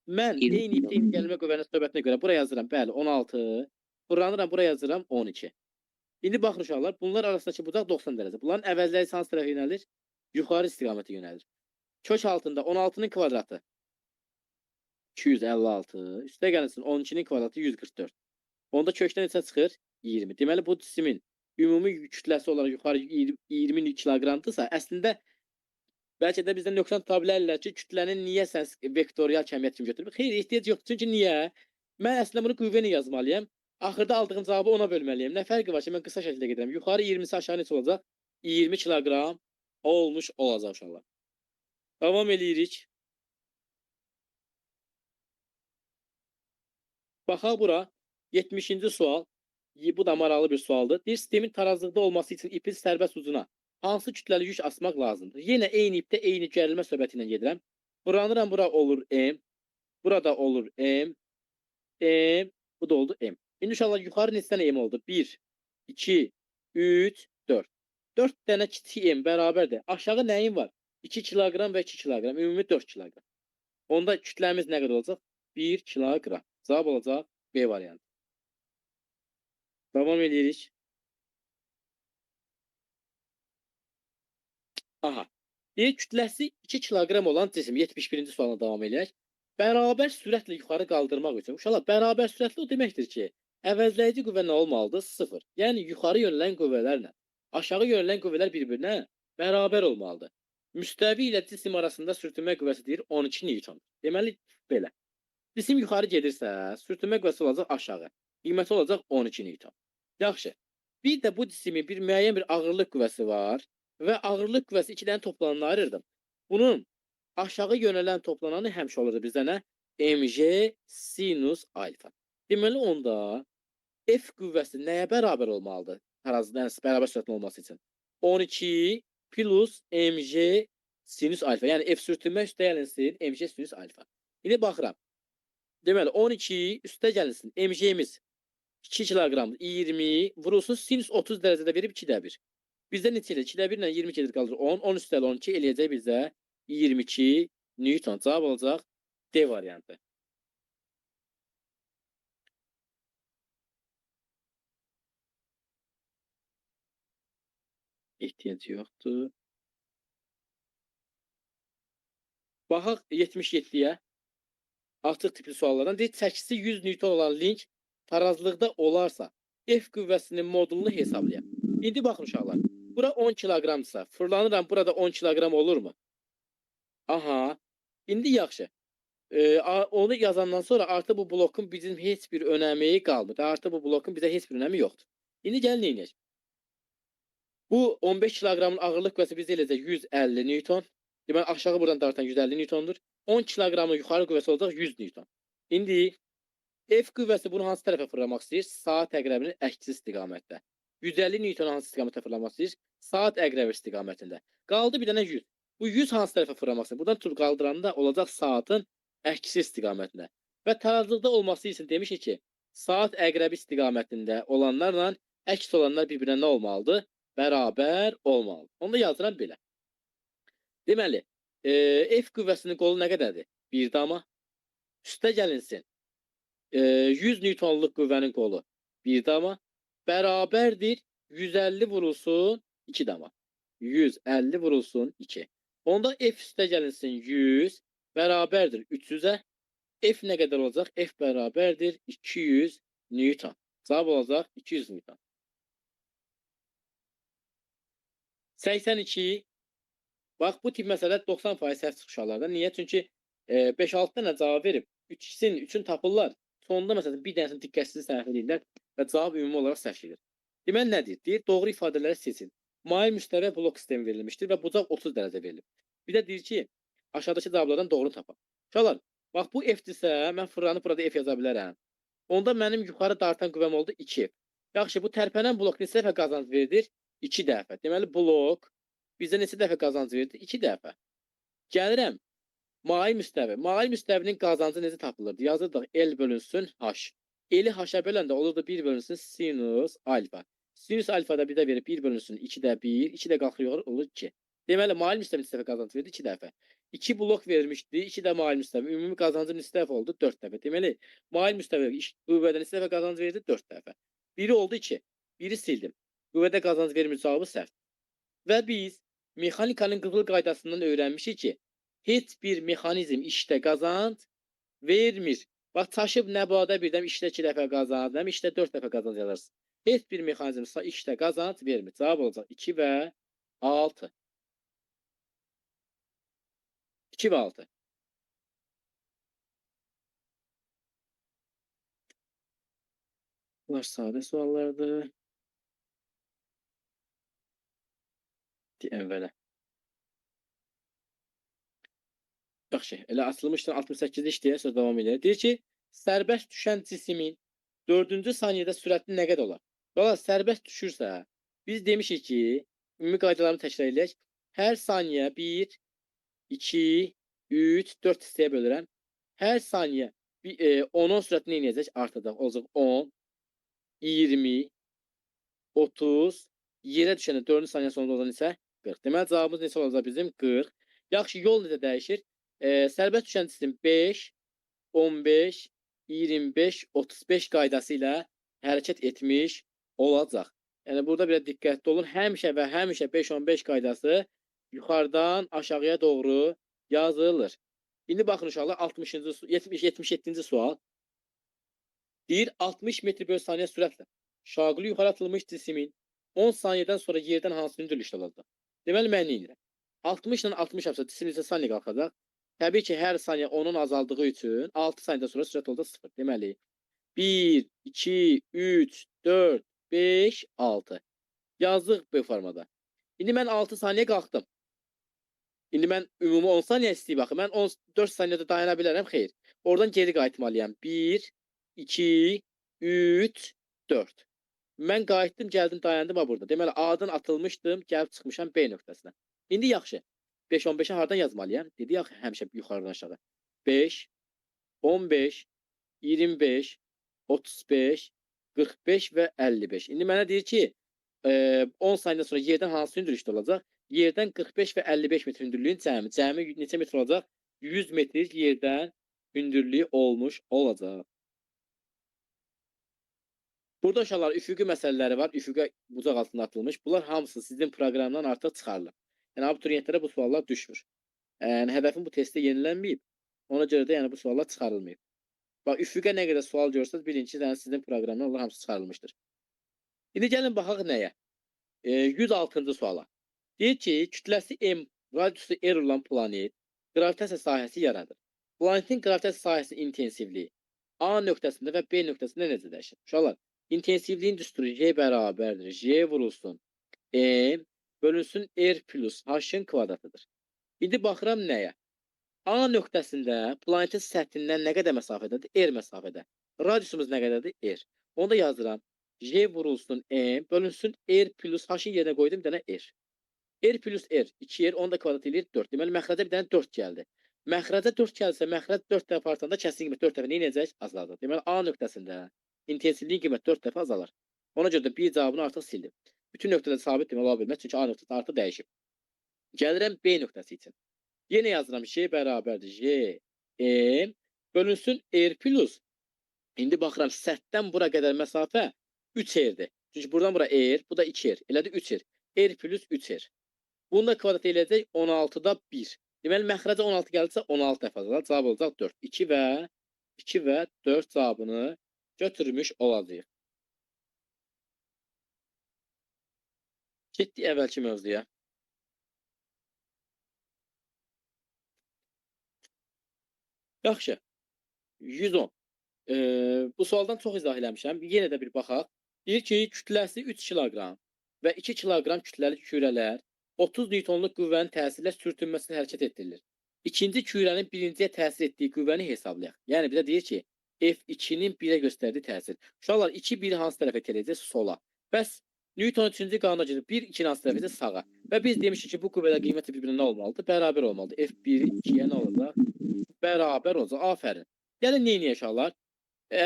Mən eyni ipdə gəlmə qüvvənin söhbətinə görə buraya yazıram, bəli, 16. Fırlanıram, buraya yazıram 12. İndi baxın uşaqlar, bunlar arasındakı budaq 90 dərəcə. Bunların əvəzləri hansı tərəfə yönəlir? Yuxarı istiqamətə yönəlir. Kök altında 16'nın kvadratı 256. Üstə gəlsin 12'nin kvadratı 144. Onda kökdən neçə çıxır? 20. Deməli bu cismin ümumi kütləsi olaraq yuxarı 20 kiloqramdırsa, əslində bəlkə də bizdən nöqsan tuta bilərlər ki, kütlənin niyə sən vektorial kəmiyyət kimi götürüb? Xeyr, ehtiyac yoxdur. Çünki niyə? Mən əslində bunu qüvvə ilə yazmalıyam. Axırda aldığım cavabı ona bölməliyəm. Nə fərqi var ki, mən qısa şəkildə gedirəm. Yuxarı 20'si aşağı neçə olacaq? 20 kiloqram olmuş olacaq uşaqlar. Davam edirik. Baxaq bura. 70-ci sual. Bu da maraqlı bir sualdır. Bir sistemin tarazlıqda olması üçün ipin sərbəst ucuna hansı kütləli yük asmaq lazımdır? Yenə eyni ipdə eyni gərilmə söhbəti ilə gedirəm. Buranıram, bura olur M. Burada olur M. M. Bu da oldu M. İndi inşallah yuxarı neçə dənə M oldu? 1, 2, 3, 4. 4 dənə kiçik M bərabərdir. Aşağı nəyin var? 2 kiloqram və 2 kiloqram. Ümumi 4 kiloqram. Onda kütləmiz nə qədər olacaq? 1 kiloqram. Cavab olacaq B variantı. Davam edirik. Aha. Bir kütləsi 2 kiloqram olan cisim 71-ci sualına davam edək. Bərabər sürətlə yuxarı qaldırmaq üçün. Uşaqlar, bərabər sürətlə o deməkdir ki, əvəzləyici qüvvə nə olmalıdır? 0. Yəni yuxarı yönələn qüvvələrlə aşağı yönələn qüvvələr bir-birinə bərabər olmalıdır. Müstəvi ilə cisim arasında sürtünmə qüvvəsi deyir 12 Newton. Deməli belə. Cisim yuxarı gedirsə, sürtünmə qüvvəsi olacaq aşağı. Qiyməti olacaq 12 Newton. Yaxşı. Bir də bu cismin bir müəyyən bir ağırlıq qüvvəsi var və ağırlıq qüvvəsi 2 dənə toplananı ayırırdım. Bunun aşağı yönələn toplananı həmişə olurdu bizdə nə? mg sinus alfa. Deməli onda F qüvvəsi nəyə bərabər olmalıdır? Tarazıdan bərabər sürətli olması üçün. 12 plus mg sinus alfa. Yəni F sürtünmə üstə gəlinsin mg sinus alfa. İndi baxıram. Deməli 12 üstə gəlinsin mg'miz 2 kiloqram 20 vurulsun sinus 30 dərəcədə verib 2-də 1. Bizdə neçə ilə? 2-də 1 ilə 20 gedir qalır 10. 10 üstəli 12 eləyəcək bizdə 22 Newton. Cavab olacaq D variantı. Ehtiyac yoxdur. Baxaq 77-yə. Artıq tipli suallardan. Deyir, çəkisi 100 Newton olan link tarazlıqda olarsa F qüvvəsinin modulunu hesablayaq. İndi baxın uşaqlar. Bura 10 kiloqramdırsa, fırlanıram burada 10 kiloqram olurmu? Aha. İndi yaxşı. Onu yazandan sonra artıq bu blokun bizim heç bir önəmi qalmır. Artıq bu blokun bizə heç bir önəmi yoxdur. İndi gəlin neynəyək? Bu 15 kiloqramın ağırlıq qüvvəsi bizdə eləcək 150 Newton. Deməli aşağı buradan dartan 150 Newtondur. 10 kiloqramın yuxarı qüvvəsi olacaq 100 Newton. İndi F qüvvəsi bunu hansı tərəfə fırlamaq istəyir? Saat əqrəbinin əksi istiqamətdə. 150 Newton hansı istiqamətə fırlamaq istəyir? Saat əqrəbi istiqamətində. Qaldı bir dənə 100. Bu 100 hansı tərəfə fırlamaq istəyir? Buradan tur qaldıranda olacaq saatın əksi istiqamətində. Və tarazlıqda olması üçün demişik ki, saat əqrəbi istiqamətində olanlarla əks olanlar bir-birinə nə olmalıdır? Bərabər olmalıdır. Onu da yazıram belə. Deməli, F qüvvəsinin qolu nə qədərdir? 1 dama. Üstə gəlinsin. 100 Newtonluq qüvvənin qolu 1 dama. Bərabərdir 150 vurulsun 2 dama. 150 vurulsun 2. Onda F üstə gəlinsin 100 bərabərdir 300'ə. F nə qədər olacaq? F bərabərdir 200 Newton. Cavab olacaq 200 Newton. 82. Bax, bu tip məsələ 90% səhv çıxışlardan. Niyə? Çünki 5-6 dənə cavab verib, üçün tapırlar. Sonunda məsələn bir dənəsini diqqətsiz səhv edirlər və cavab ümumi olaraq səhv gedir. Deməli nədir? Deyir, doğru ifadələri seçin. Mail müstəvi blok sistemi verilmişdir və bucaq 30 dərəcə verilib. Bir də deyir ki, aşağıdakı cavablardan doğru tapın. Uşaqlar, bax bu F-dirsə, mən fırlanıb burada F yaza bilərəm. Onda mənim yuxarı dartan qüvvəm oldu 2. Yaxşı, bu tərpənən blok neçə dəfə qazanc verir? 2 dəfə. Deməli, blok bizə neçə dəfə qazanc verdi? 2 dəfə. Gəlirəm. Mail müstəvi. Mail müstəvinin qazancı necə tapılırdı? Yazırdıq L bölünsün H. L-i H-a böləndə olurdu 1 bölünsün sinus alfa. Sinus alfa da bizə verib 1 bölünsün 2-də 1. 2 də qalxır yuxarı olur 2. Deməli, mail müstəvi neçə dəfə qazanc verdi? 2 dəfə. 2 blok vermişdi. 2 də mail müstəvi. Ümumi qazancı neçə dəfə oldu? 4 dəfə. Deməli, mail müstəvi qüvvədə neçə dəfə qazanc verdi? 4 dəfə. Biri oldu 2. Biri sildim. Qüvvədə qazanc vermir cavabı səhv. Və biz mexanikanın qızıl qaydasından öyrənmişik ki, heç bir mexanizm işdə qazanc vermir. Bax, çaşıb nəbada birdən işdə 2 dəfə qazanc, həm işdə 4 dəfə qazanc yazarsın. Heç bir mexanizm işdə qazanc vermir. Cavab olacaq 2 və 6. 2 və 6. Bunlar sadə suallardır. Əvvələ. Yaxşı, elə açılmışdan 68-də işləyən söz davam edir. Deyir ki, sərbəst düşən cismin 4-cü saniyədə sürəti nə qədər olar? Valla sərbəst düşürsə, biz demişik ki, ümumi qaydalarını təkrar edək. Hər saniyə 1, 2, 3, 4 hissəyə bölürəm. Hər saniyə 10-10 sürətini eləyəcək, artacaq. Olacaq 10, 20, 30, yerə düşəndə 4-cü saniyə sonunda olan isə 40. Deməli, cavabımız neçə olacaq bizim? 40. Yaxşı, yol necə dəyişir? Sərbəst düşən cisim 5, 15, 25, 35 qaydası ilə hərəkət etmiş olacaq. Yəni, burada belə diqqətli olun. Həmişə və həmişə 5-15 qaydası yuxarıdan aşağıya doğru yazılır. İndi baxın uşaqlar, 77-ci sual. Deyir, 60 metr bölü saniyə sürətlə şaqlı yuxarı atılmış cismin 10 saniyədən sonra yerdən hansı hündürlükdə olacaq? Deməli, mən nə edirəm? 60 ilə 60 yapsa cisim isə saniyə qalxacaq. Təbii ki, hər saniyə onun azaldığı üçün 6 saniyədən sonra sürət olacaq 0. Deməli, 1, 2, 3, 4, 5, 6. Yazdıq bu formada. İndi mən 6 saniyə qalxdım. İndi mən ümumi 10 saniyə istəyib baxım. Mən 14 saniyədə dayana bilərəm, xeyr. Oradan geri qayıtmalıyam. 1, 2, 3, 4. Mən qayıtdım, gəldim, dayandım burada. Deməli, A-dan atılmışdım, gəlib çıxmışam B nöqtəsinə. İndi yaxşı. 5-15-ə hardan yazmalıyam? Dedi yaxşı, həmişə yuxarıdan aşağı. 5, 15, 25, 35, 45 və 55. İndi mənə deyir ki, 10 saniyə sonra yerdən hansı hündürlükdə olacaq? Yerdən 45 və 55 metr hündürlüyün cəmi. Cəmi neçə metr olacaq? 100 metr yerdən hündürlüyü olmuş olacaq. Burada uşaqlar üfüqi məsələləri var. Üfüqə bucaq altında atılmış. Bunlar hamısı sizin proqramdan artıq çıxarılır. Yəni, abituriyentlərə bu suallar düşmür. Yəni, hədəfin bu testdə yenilənməyib. Ona görə də yəni, bu suallar çıxarılmayıb. Bax, üfüqə nə qədər sual görürsünüz, bilin ki, sizin proqramdan onlar hamısı çıxarılmışdır. İndi gəlin baxaq nəyə? 106-cı suala. Deyir ki, kütləsi M, radiusu R olan planet qravitasiya sahəsi yaradır. Planetin qravitasiya sahəsi intensivliyi A nöqtəsində və B nöqtəsində necə dəyişir? Uşaqlar, intensivliyin düsturu J bərabərdir. J vurulsun M bölünsün R plus H-ın kvadratıdır. İndi baxıram nəyə? A nöqtəsində planetin səthindən nə qədər məsafədədir? R məsafədə. Radiusumuz nə qədərdir? R. Onu da yazıram. J vurulsun M bölünsün R plus H-ın yerinə qoydum bir dənə R. R plus R, 2R, onu da kvadrat edir 4. Deməli, məxrəcə bir dənə 4 gəldi. Məxrəcə 4 gəlsə, məxrəc 4 dəfə artanda kəsin qiymət 4 dəfə neynəyəcək? Azalacaq. Deməli, A nöqtəsində intensivliyin qiymət 4 dəfə azalır. Ona görə də bir cavabını artıq sildim. Bütün nöqtədə sabit demək ola bilməz, çünki A nöqtəsi artıq dəyişib. Gəlirəm B nöqtəsi üçün. Yenə yazıram J bərabərdir. J, M, bölünsün R plus. İndi baxıram, sətdən bura qədər məsafə 3R-dir. Çünki buradan bura R, bu da 2R. Elədir 3R. R plus 3R. Bunu da kvadrat eləyəcək 16-da 1. Deməli, məxrəcə 16 gəldirsə 16 dəfə azalır. Cavab olacaq 4. 2 və 4 cavabını götürmüş olacaq. Getdik əvvəlki mövzuya. Yaxşı. 110. Bu sualdan çox izah eləmişəm. Yenə də bir baxaq. Deyir ki, kütləsi 3 kiloqram və 2 kiloqram kütləli kürələr 30 newtonluq qüvvənin təsirlə sürtünməsini hərəkət etdirilir. İkinci kürənin birinciyə təsir etdiyi qüvvəni hesablayaq. Yəni, bizə deyir ki, F2-nin 1-ə göstərdiyi təsir. Uşaqlar, 2 1 hansı tərəfə itələyəcək? Sola. Bəs Newton 3-cü qanuna gedir. 1 2 hansı tərəfə sağa. Və biz demişik ki, bu qüvvələr qiyməti bir-birinə nə olmalıdır? Bərabər olmalıdır. F1 2-yə nə olacaq? Bərabər olacaq. Afərin. Gəlin, neyniyək uşaqlar?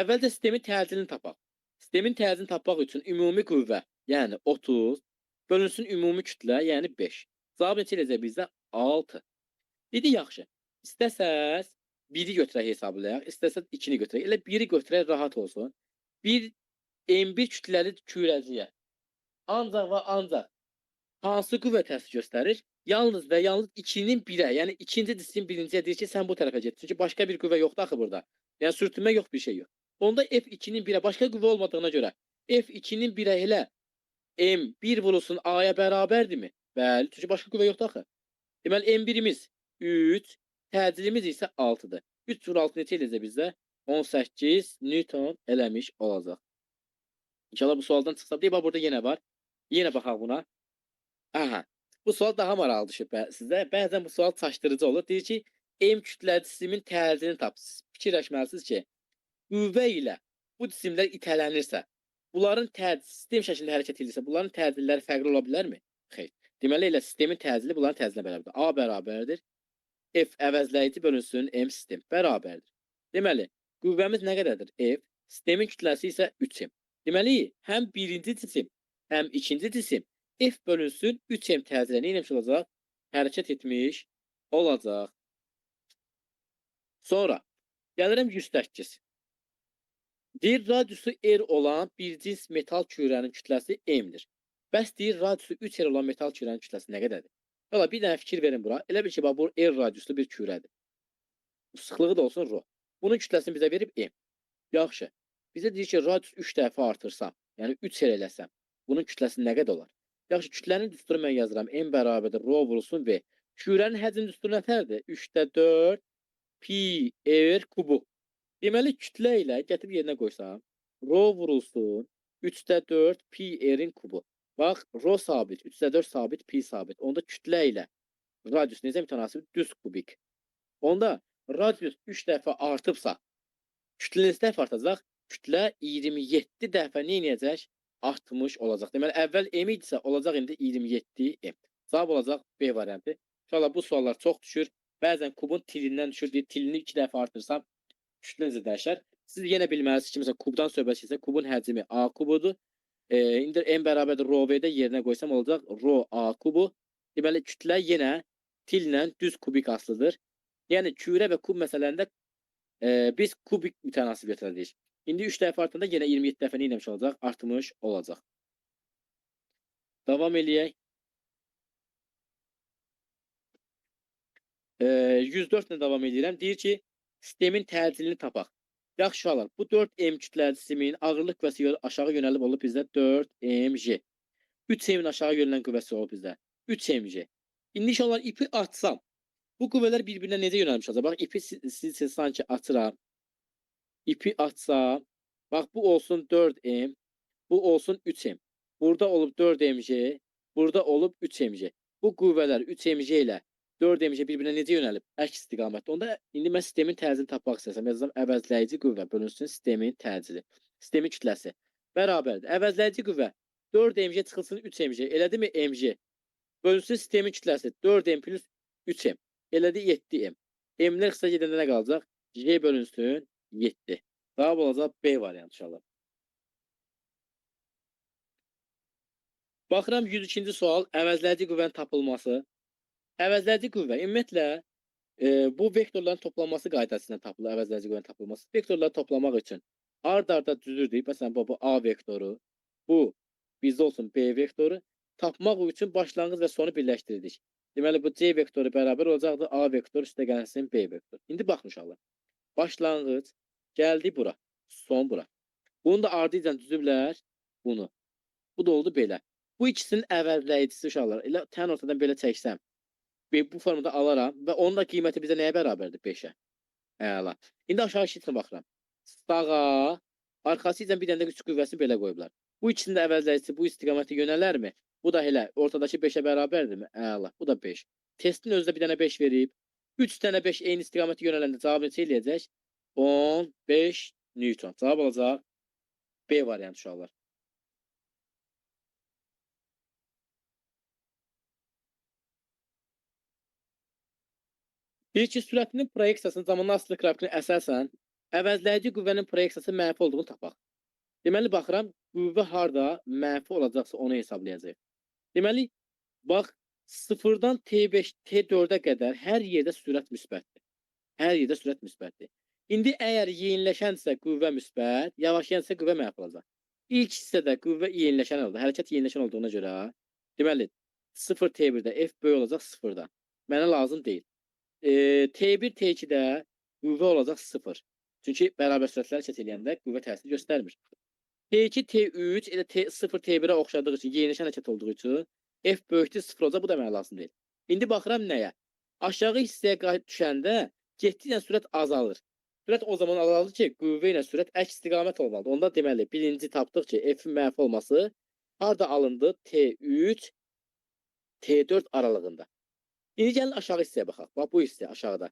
Əvvəlcə sistemin təcilini tapaq. Sistemin təcilini tapmaq üçün ümumi qüvvə, yəni 30, bölünsün ümumi kütlə, yəni 5. Cavab neçə eləcək bizdə? 6. Dedi, yaxşı. İstəsəz 1-i götürək hesablayaq, istəsəz 2-ni götürək. Elə 1-i götürək, rahat olsun. Bir M1 kütləli kürəciyə ancaq və ancaq hansı qüvvə təsir göstərir? Yalnız və yalnız 2-nin 1-ə, yəni ikinci cisim birinciyə deyir ki, sən bu tərəfə get. Çünki başqa bir qüvvə yoxdur axı burada. Yəni sürtünmə yox, bir şey yox. Onda F2-nin 1-ə başqa qüvvə olmadığına görə F2-nin 1-ə elə M1 vurulsun A-ya bərabərdirmi? Bəli, çünki başqa qüvvə yoxdur axı. Deməli M1-imiz 3, təcilimiz isə 6-dır. 3 vur 6 neçə eləyəcək bizdə? 18 Newton eləmiş olacaq. İnşallah bu sualdan çıxsam deyib, burada yenə var. Yenə baxaq buna. Aha. Bu sual daha maraqlı düşüb sizə. Bəzən bu sual çaşdırıcı olur. Deyir ki, M kütləli cisimin təcilini tap. Fikirləşməlisiniz ki, qüvvə ilə bu cisimlər itələnirsə, bunların sistem şəklində hərəkət edirsə, bunların təcilləri fərqli ola bilərmi? Xeyr. Deməli elə sistemin təcili bunların təcillə bərabərdir. A bərabərdir. F əvəzləyici bölünsün M sistem bərabərdir. Deməli, qüvvəmiz nə qədərdir? F. Sistemin kütləsi isə 3M. Deməli, həm birinci cisim, həm ikinci cisim F bölünsün 3M təcili nə etmiş olacaq? Hərəkət etmiş olacaq. Sonra gəlirəm 108. Deyir, radiusu R olan bir cins metal kürənin kütləsi M-dir. Bəs deyir, radiusu 3R olan metal kürənin kütləsi nə qədərdir? Valla bir dənə fikir verin bura. Elə bir ki, bu R radiuslu bir kürədir. Sıxlığı da olsun rho. Bunun kütləsini bizə verib M. Yaxşı. Bizə deyir ki, radius 3 dəfə artırsam, yəni 3R eləsəm, bunun kütləsi nə qədər olar? Yaxşı, kütlənin düsturu mən yazıram. M bərabərdir, rho vurulsun V. Kürənin həcm düsturu nətərdir? 3-də 4 pi R kubu. Deməli, kütlə ilə gətirib yerinə qoysam, rho vurulsun 3-də 4 pi R'in kubu. Bax, rho sabit, 3-də 4 sabit, pi sabit. Onda kütlə ilə radius necə mütənasib? Düz kubik. Onda radius 3 dəfə artıbsa, kütlə neçə dəfə artacaq? Kütlə 27 dəfə nə edəcək? Artmış olacaq. Deməli, əvvəl M idisə, olacaq indi 27M. Cavab olacaq B variantı. İnşallah bu suallar çox düşür. Bəzən kubun tilindən düşür. Deyir, tilini 2 dəfə artırsam, kütlə necə dəyişər? Siz yenə bilməlisiniz ki, məsələn, kubdan söhbət etsə, kubun həcmi A kubudur. İndi M bərabərdir rho V-də yerinə qoysam olacaq rho A kubu. Deməli, kütlə yenə tillə düz kubik asılıdır. Yəni, kürə və kub məsələlərində biz kubik mütənasib götürəcəyik. İndi 3 dəfə artanda yenə 27 dəfə nə etmiş olacaq? Artmış olacaq. Davam eləyək. 104 ilə davam edirəm. Deyir ki, sistemin təcilini tapaq. Yaxşı uşaqlar, bu 4M kütləli cisimin ağırlıq qüvvəsi aşağı yönəlib olub bizdə 4mg. 3M-in aşağı yönələn qüvvəsi olub bizdə 3mg. İndi inşallah ipi açsam, bu qüvvələr bir-birinə necə yönəlmiş olacaq? Bax, ipi siz sanki açıram. İpi açsam, bax bu olsun 4M, bu olsun 3M. Burada olub 4mg, burada olub 3mg. Bu qüvvələr 3mg ilə 4mg bir-birinə necə yönəlib? Əks istiqamətdə. Onda indi mən sistemin təcilini tapmaq istəsəm, yazıram əvəzləyici qüvvə bölünsün sistemin təcili. Sistemin kütləsi bərabərdir. Əvəzləyici qüvvə 4mg çıxılsın 3mg. Elədi mi mg? Bölünsün sistemin kütləsi 4m plus 3m. Elədi 7m. M-lər qısa gedəndə nə qalacaq? J bölünsün 7. Cavab olacaq B variantı inşallah. Baxıram 102-ci sual. Əvəzləyici qüvvənin tapılması. Əvəzləyici qüvvə ümumiyyətlə bu vektorların toplanması qaydasından tapılır. Əvəzləyici qüvvənin tapılması. Vektorları toplamaq üçün ard-arda düzürdük. Məsələn, bu A vektoru. Bu bizdə olsun B vektoru. Tapmaq üçün başlanğıc və sonu birləşdirdik. Deməli, bu C vektoru bərabər olacaqdır. A vektoru üstə gəlsin B vektoru. İndi baxın inşallah. Başlanğıc gəldi bura. Son bura. Bunu da ardıcan düzüblər. Bunu. Bu da oldu belə. Bu ikisinin əvəzləyicisi uşaqlar. Elə tən ortadan belə çəksəm. Bu formada alaram və onun da qiyməti bizə nəyə bərabərdir? 5-ə. Əla. İndi aşağı şəklinə baxıram. Sağa, arxası ilə bir dənə də güc qüvvəsini belə qoyublar. Bu ikisinin də əvəzləyicisi bu istiqamətə yönələrmi? Bu da elə ortadakı 5-ə bərabərdirmi? Əla. Bu da 5. Testin özdə bir dənə 5 verib. 3 dənə 5 eyni istiqamətə yönələndə cavab neçə eləyəcək? 15 Newton. Cavab olacaq B variantı uşaqlar. Deyir ki, sürətinin proyeksiyasının zamanlı asılı qrafikini əsasən əvəzləyici qüvvənin proyeksiyası mənfi olduğunu tapaq. Deməli, baxıram, qüvvə harda mənfi olacaqsa onu hesablayacaq. Deməli, bax, 0-dan T5, T4-ə qədər hər yerdə sürət müsbətdir. Hər yerdə sürət müsbətdir. İndi əgər yeniləşənsə qüvvə müsbət, yavaşlayansa qüvvə mənfi olacaq. İlk hissədə qüvvə yeniləşən oldu. Hərəkət yeniləşən olduğuna görə deməli 0 T1-də F böyük olacaq 0-dan. Mənə lazım deyil. T1 T2-də qüvvə olacaq 0. Çünki bərabər sürətləri hərəkət edəndə qüvvə təsir göstərmir. T2 T3 elə T0 T1-ə oxşadığı üçün yeniləşən hərəkət olduğu üçün F böyükdür 0 olacaq. Bu da mənə lazım deyil. İndi baxıram nəyə? Aşağı hissəyə düşəndə getdikcə sürət azalır. Sürət o zaman azalır ki, qüvvə ilə sürət əks istiqamət olmalıdır. Onda deməli, birinci tapdıq ki, F-in mənfi olması harada alındı? T3, T4 aralığında. İndi gəlin aşağı hissəyə baxaq. Bax, bu hissə aşağıda.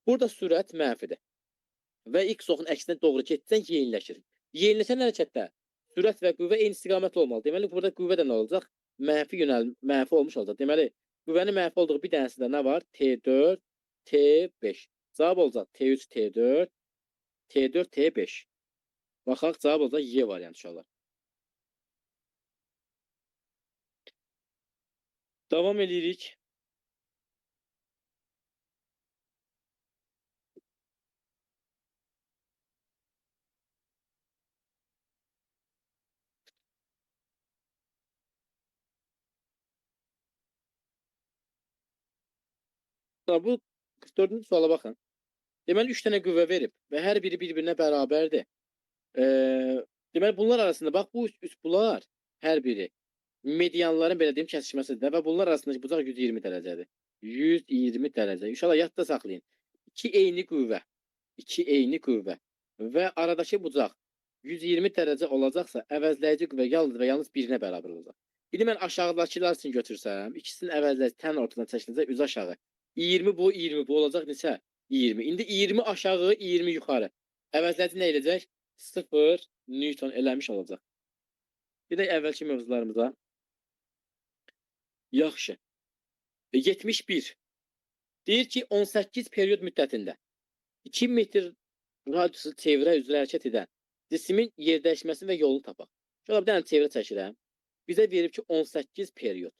Burada sürət mənfidir. Və x oxun əksinə doğru getsən yeniləşir. Yeniləşən hərəkətdə sürət və qüvvə eyni istiqamət olmalı. Deməli, burada qüvvə də nə olacaq? Mənfi olmuş olacaq. Deməli, qüvvənin mənfi olduğu bir dənəsi də nə var? T4, T5. Cavab olacaq T3, T4, T4, T5. Baxaq, cavab olacaq Y variantı uşaqlar. Davam edirik. Bu 44-cü suala baxın. Deməli, 3 dənə qüvvə verib və hər biri bir-birinə bərabərdir. Deməli, bunlar arasında, bax, bu bunlar hər biri medianların, belə deyim, kəsişməsidir və bunlar arasındakı bucaq 120 dərəcədir. 120 dərəcə. İnşallah yadda saxlayın. 2 eyni qüvvə və aradakı bucaq 120 dərəcə olacaqsa, əvəzləyici qüvvə yalnız və yalnız birinə bərabər olacaq. İndi mən aşağıdakılar üçün götürsəm, ikisinin əvəzləyici tən ortadan çəkiləcək, üz aşağı. 20 bu, 20 bu olacaq neçə? 20. İndi 20 aşağı, 20 yuxarı. Əvəzləyici nə edəcək? 0 Newton eləmiş olacaq. Bir də əvvəlki mövzularımıza. Yaxşı. 71. Deyir ki, 18 period müddətində 2 metr radiusu çevrə üzrə hərəkət edən cismin yerdəyişməsi və yolunu tapaq. Şöyle bir dənə çevrə çəkirəm. Bizə verib ki, 18 period.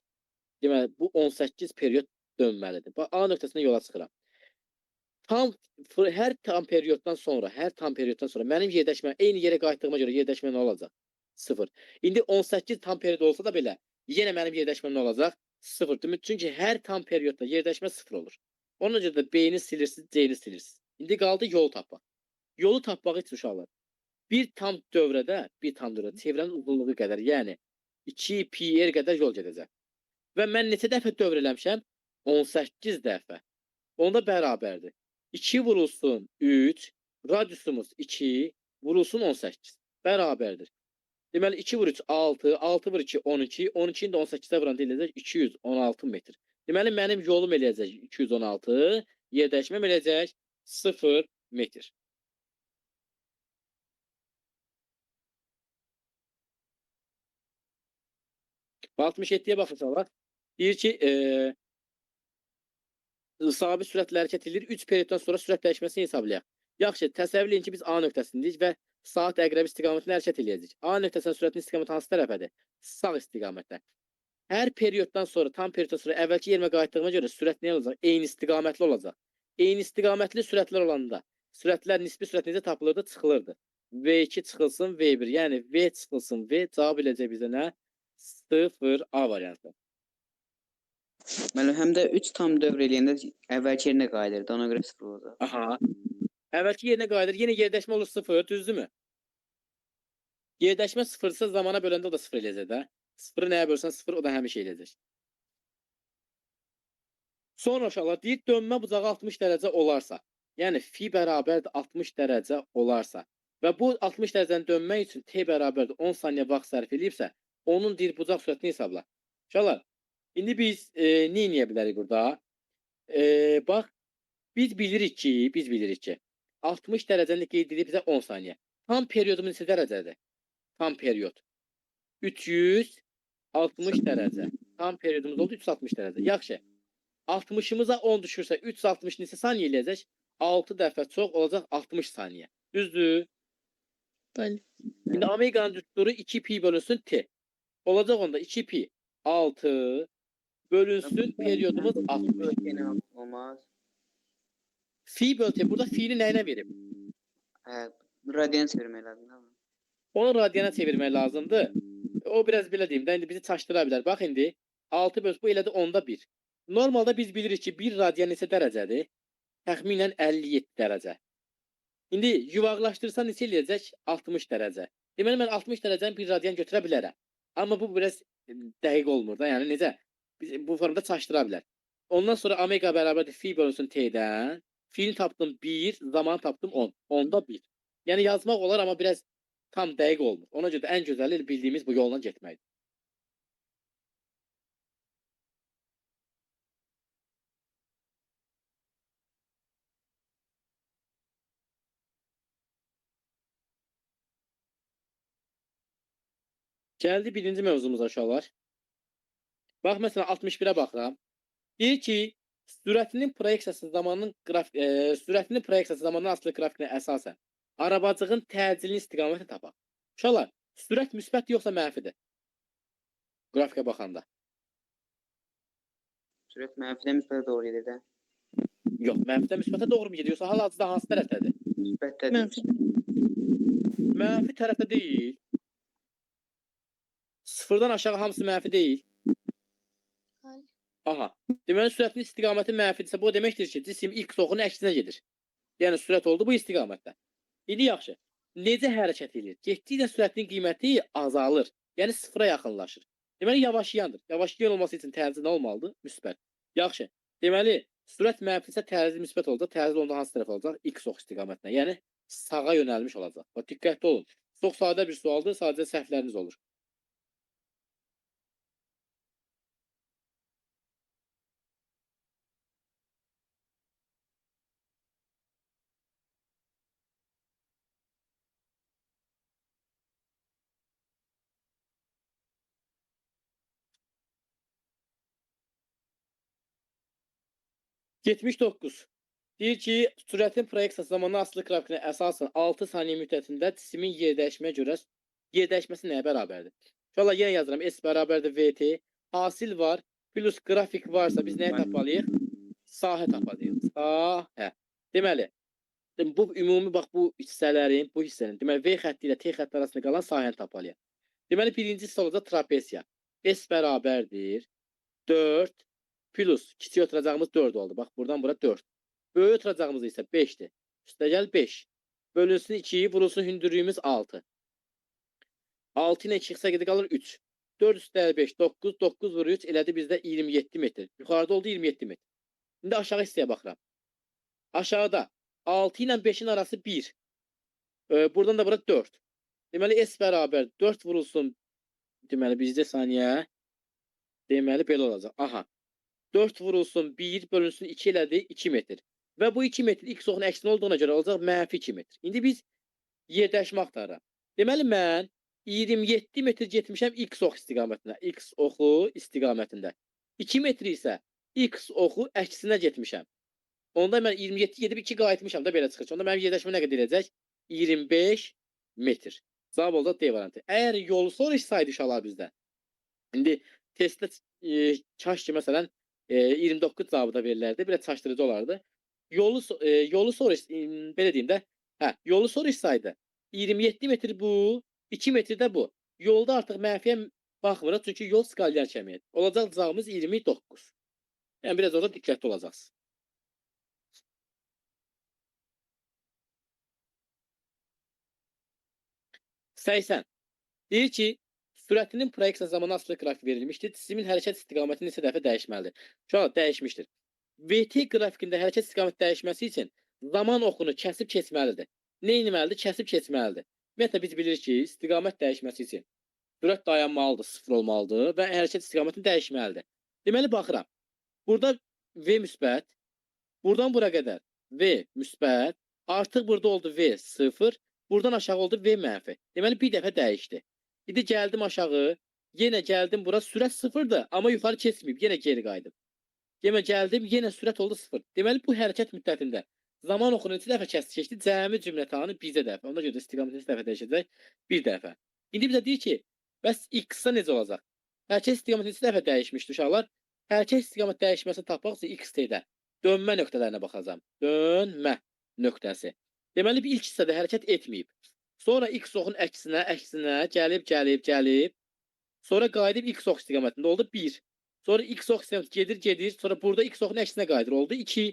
Deməli, bu 18 period dönməlidir. Bax, A nöqtəsində yola çıxıram. Hər tam perioddan sonra mənim yerdəşmə, eyni yerə qayıtdığıma görə yerdəşmə nə olacaq? 0. İndi 18 tam period olsa da belə, yenə mənim yerdəşməm nə olacaq? 0. Çünki hər tam periodda yerdəşmə 0 olur. Ona görə də B-ni silirsiniz, C-ni silirsiniz. İndi qaldı yolu tapmaq. Yolu tapmaq üçün uşaqlar. Bir tam dövrədə çevrənin uzunluğu qədər, yəni 2 pi r qədər yol gedəcək. Və mən neçə dəfə dövr eləmişəm? 18 dəfə. Onda bərabərdir. 2 vurulsun 3, radiusumuz 2, vurulsun 18. Bərabərdir. Deməli, 2 vur 3, 6, 6 vur 2, 12, 12-ni də 18-ə vuranda eləyəcək 216 metr. Deməli, mənim yolum eləyəcək 216, yerdəyişməm eləyəcək 0 metr. Və 67-yə baxırsalar, deyir ki, sabit sürətlə hərəkət edilir. 3 perioddan sonra sürət dəyişməsini hesablayaq. Yaxşı, təsəvvür edin ki, biz A nöqtəsindəyik və saat əqrəbi istiqamətində hərəkət edəcəyik. A nöqtəsinin sürətinin istiqaməti hansı tərəfədir? Sağ istiqamətdə. Hər perioddan sonra, tam perioddan sonra əvvəlki yerimə qayıtdığıma görə sürət nə olacaq? Eyni istiqamətli olacaq. Eyni istiqamətli sürətlər olanda sürətlər nisbi sürət necə tapılırdı? Çıxılırdı. V2 çıxılsın, V1. Yəni, V çıxılsın, V. Cavab eləcək bizə nə? 0 A variantı. Müəllim, həm də 3 tam dövr eləyəndə əvvəlki yerinə qayıdırdı, ona görə 0 olacaq. Aha. Əvvəlki yerinə qayıdır, yenə yerdəşmə olur 0, düzdürmü? Yerdəşmə 0-sa zamana böləndə o da 0 eləyəcək də. 0-ı nəyə bölsən 0, o da həmişə eləyəcək. Sonra uşaqlar, deyir, dönmə bucağı 60 dərəcə olarsa, yəni fi bərabərdir 60 dərəcə olarsa və bu 60 dərəcəni dönmək üçün t bərabərdir 10 saniyə vaxt sərf edibsə, onun deyir, bucaq sürətini hesabla. Uşaqlar, indi biz nə eləyə bilərik burada? Bax, biz bilirik ki, 60 dərəcəni qeyd edib bizə 10 saniyə. Tam periyodumuz neçə dərəcədir? Tam periyod. 360 dərəcə. Tam periyodumuz oldu 360 dərəcə. Yaxşı. 60-ımıza 10 düşürsə 360 neçə saniyə eləyəcək? 6 dəfə çox olacaq 60 saniyə. Düzdür? Bəli. İndi omeqanın düsturı 2 pi bölünsün t. Olacaq onda 2 pi 6 bölünsün periyodumuz 60. Olmaz. Fi böl t. Burada fi'ni nəyinə verib? Radian çevirmək lazım. Onu radyana çevirmək lazımdır. O biraz belə deyim də, indi bizi çaşdıra bilər. Bax indi 6 böl bu elədi 10/1. Normalda biz bilirik ki, 1 radian neçə dərəcədir? Təxminən 57 dərəcə. İndi yuvarlaşdırsa neçə eləyəcək? 60 dərəcə. Deməli, mən 60 dərəcəni 1 radian götürə bilərəm. Amma bu biraz dəqiq olmur da. Yəni necə? Bu formada çaşdıra bilər. Ondan sonra omega bərabərdir fi bölünsün t-dən. Fi'ni tapdım 1, zaman tapdım 10. 10/1. Yəni yazmaq olar, amma biraz tam dəqiq olmur. Ona görə də ən gözəli bildiyimiz bu yolla getməkdir. Gəldi birinci mövzumuza uşaqlar. Bax, məsələn, 61-ə baxıram. Deyir ki, sürətinin proyeksiyası zamandan asılı qrafikinə əsasən arabacığın təcilin istiqaməti tapaq. Uşaqlar, sürət müsbət yoxsa mənfidir? Qrafikə baxanda. Sürət mənfidən müsbətə doğru gedir də. Yox, mənfidən müsbətə doğru mu gedir, yoxsa hal-hazırda hansı tərəfdədir? Müsbətdədir. Mənfi. Mənfi tərəfdə deyil. Sıfırdan aşağı hamısı mənfi deyil. Hayır. Aha. Deməli, sürətin istiqaməti mənfidirsə, bu deməkdir ki, cisim x oxunun əksinə gedir. Yəni, sürət oldu bu istiqamətdə. İndi yaxşı. Necə hərəkət edir? Getdikcə sürətin qiyməti azalır. Yəni, sıfıra yaxınlaşır. Deməli, yavaşlayandır. Yavaşlayan olması üçün təcil nə olmalıdır? Müsbət. Yaxşı. Deməli, sürət mənfidirsə, təcil müsbət olacaq. Təcil onda hansı tərəf olacaq? X ox istiqamətinə. Yəni, sağa yönəlmiş olacaq. Bax, diqqətli olun. Çox sadə bir sualdır. Sadəcə səhvləriniz olur. Yetmiş 9. Deyir ki, sürətin proyeksiyası zamanı asılı qrafikinə əsasən 6 saniyə müddətində cismin yer dəyişməyə görə yer dəyişməsi nəyə bərabərdir? Şöyle yenə yazıram. S bərabərdir VT. Hasil var. Plus qrafik varsa biz nəyə tapmalıyıq? Sahə tapmalıyıq. Sahə. Deməli, bu ümumi bax bu hissənin, deməli V xətti ilə T xətti arasında qalan sahəni tapmalıyıq. Deməli, birinci hissə olacaq trapesiya. S bərabərdir 4 plus kiçik ötürəcəyimiz 4 oldu. Bax, buradan bura 4. Böyük ötürəcəyimiz isə 5'dir. Üstəgəl 5. Bölünsün 2'yi, vurulsun hündürlüyümüz 6. 6 ilə 2 xəsə qalır 3. 4 üstəgəl 5, 9. 9 vurur 3 elədi bizdə 27 metr. Yuxarıda oldu 27 metr. İndi aşağı hissəyə baxıram. Aşağıda 6 ilə 5'in arası 1. Buradan da bura 4. Deməli, S bərabər 4 vurulsun. Deməli, bizdə saniyə. Deməli, belə olacaq. Aha. 4 vurulsun 1 bölünsün 2 elədi 2 metr. Və bu 2 metr x oxun əksinə olduğuna görə olacaq mənfi 2 metr. İndi biz yer dəyişmə axtarırıq. Deməli, mən 27 metr getmişəm x ox istiqamətinə. X oxu istiqamətində. 2 metr isə x oxu əksinə getmişəm. Onda mən 27 gedib 2 qayıtmışam da belə çıxır. Onda mənim yer dəyişmə nə qədər eləyəcək? 25 metr. Cavab olacaq D variantı. Əgər yolu soruşsaydı uşaqlar bizdə. İndi testdə kaş ki, məsələn, 29 cavabı da verilərdi. Biraz çaşdırıcı olardı. Yolu soruş, belə deyim də, yolu soruşsaydı 27 metr bu, 2 metr də bu. Yolda artıq mənfiyə baxmırıq, çünki yol skalyan kəmiyyət. Olacaq cavabımız 29. Yəni, biraz orada diqqətli olacaqsınız. Səysən. Deyir ki, sürətinin proyeksiya zamanı asılı qrafik verilmişdir. Cismin hərəkət istiqaməti neçə dəfə dəyişməlidir? Şu an dəyişmişdir. VT qrafikində hərəkət istiqaməti dəyişməsi üçün zaman oxunu kəsib keçməlidir. Nə etməlidir? Kəsib keçməlidir. Ümumiyyətlə biz bilirik ki, istiqamət dəyişməsi üçün sürət dayanmalıdır, sıfır olmalıdır və hərəkət istiqamətini dəyişməlidir. Deməli, baxıram. Burada V müsbət, buradan bura qədər V müsbət, artıq burada oldu V 0, buradan aşağı oldu V mənfi. Deməli, bir dəfə dəyişdi. İndi gəldim aşağı, yenə gəldim bura, sürət 0'dır, amma yuxarı keçməyib, yenə geri qaydım. Yenə gəldim, yenə sürət oldu 0. Deməli, bu hərəkət müddətində zaman oxunu neçə dəfə keçdi? Cəmi cümlətanı bizə dəfə. Ona görə də istiqamət neçə dəfə dəyişəcək? Bir dəfə. İndi bizə deyir ki, bəs x-da necə olacaq? Hərəkət istiqaməti neçə dəfə dəyişmişdi uşaqlar? Hərəkət istiqamət dəyişməsini tapmaq üçün x-t'də dönmə nöqtələrinə baxacağım. Dönmə nöqtəsi. Deməli, bir ilk hissədə hərəkət etməyib. Sonra x oxun əksinə gəlib. Sonra qayıdıb x ox istiqamətində oldu 1. Sonra x ox istiqamətində gedir. Sonra burada x oxun əksinə qayıdır oldu 2.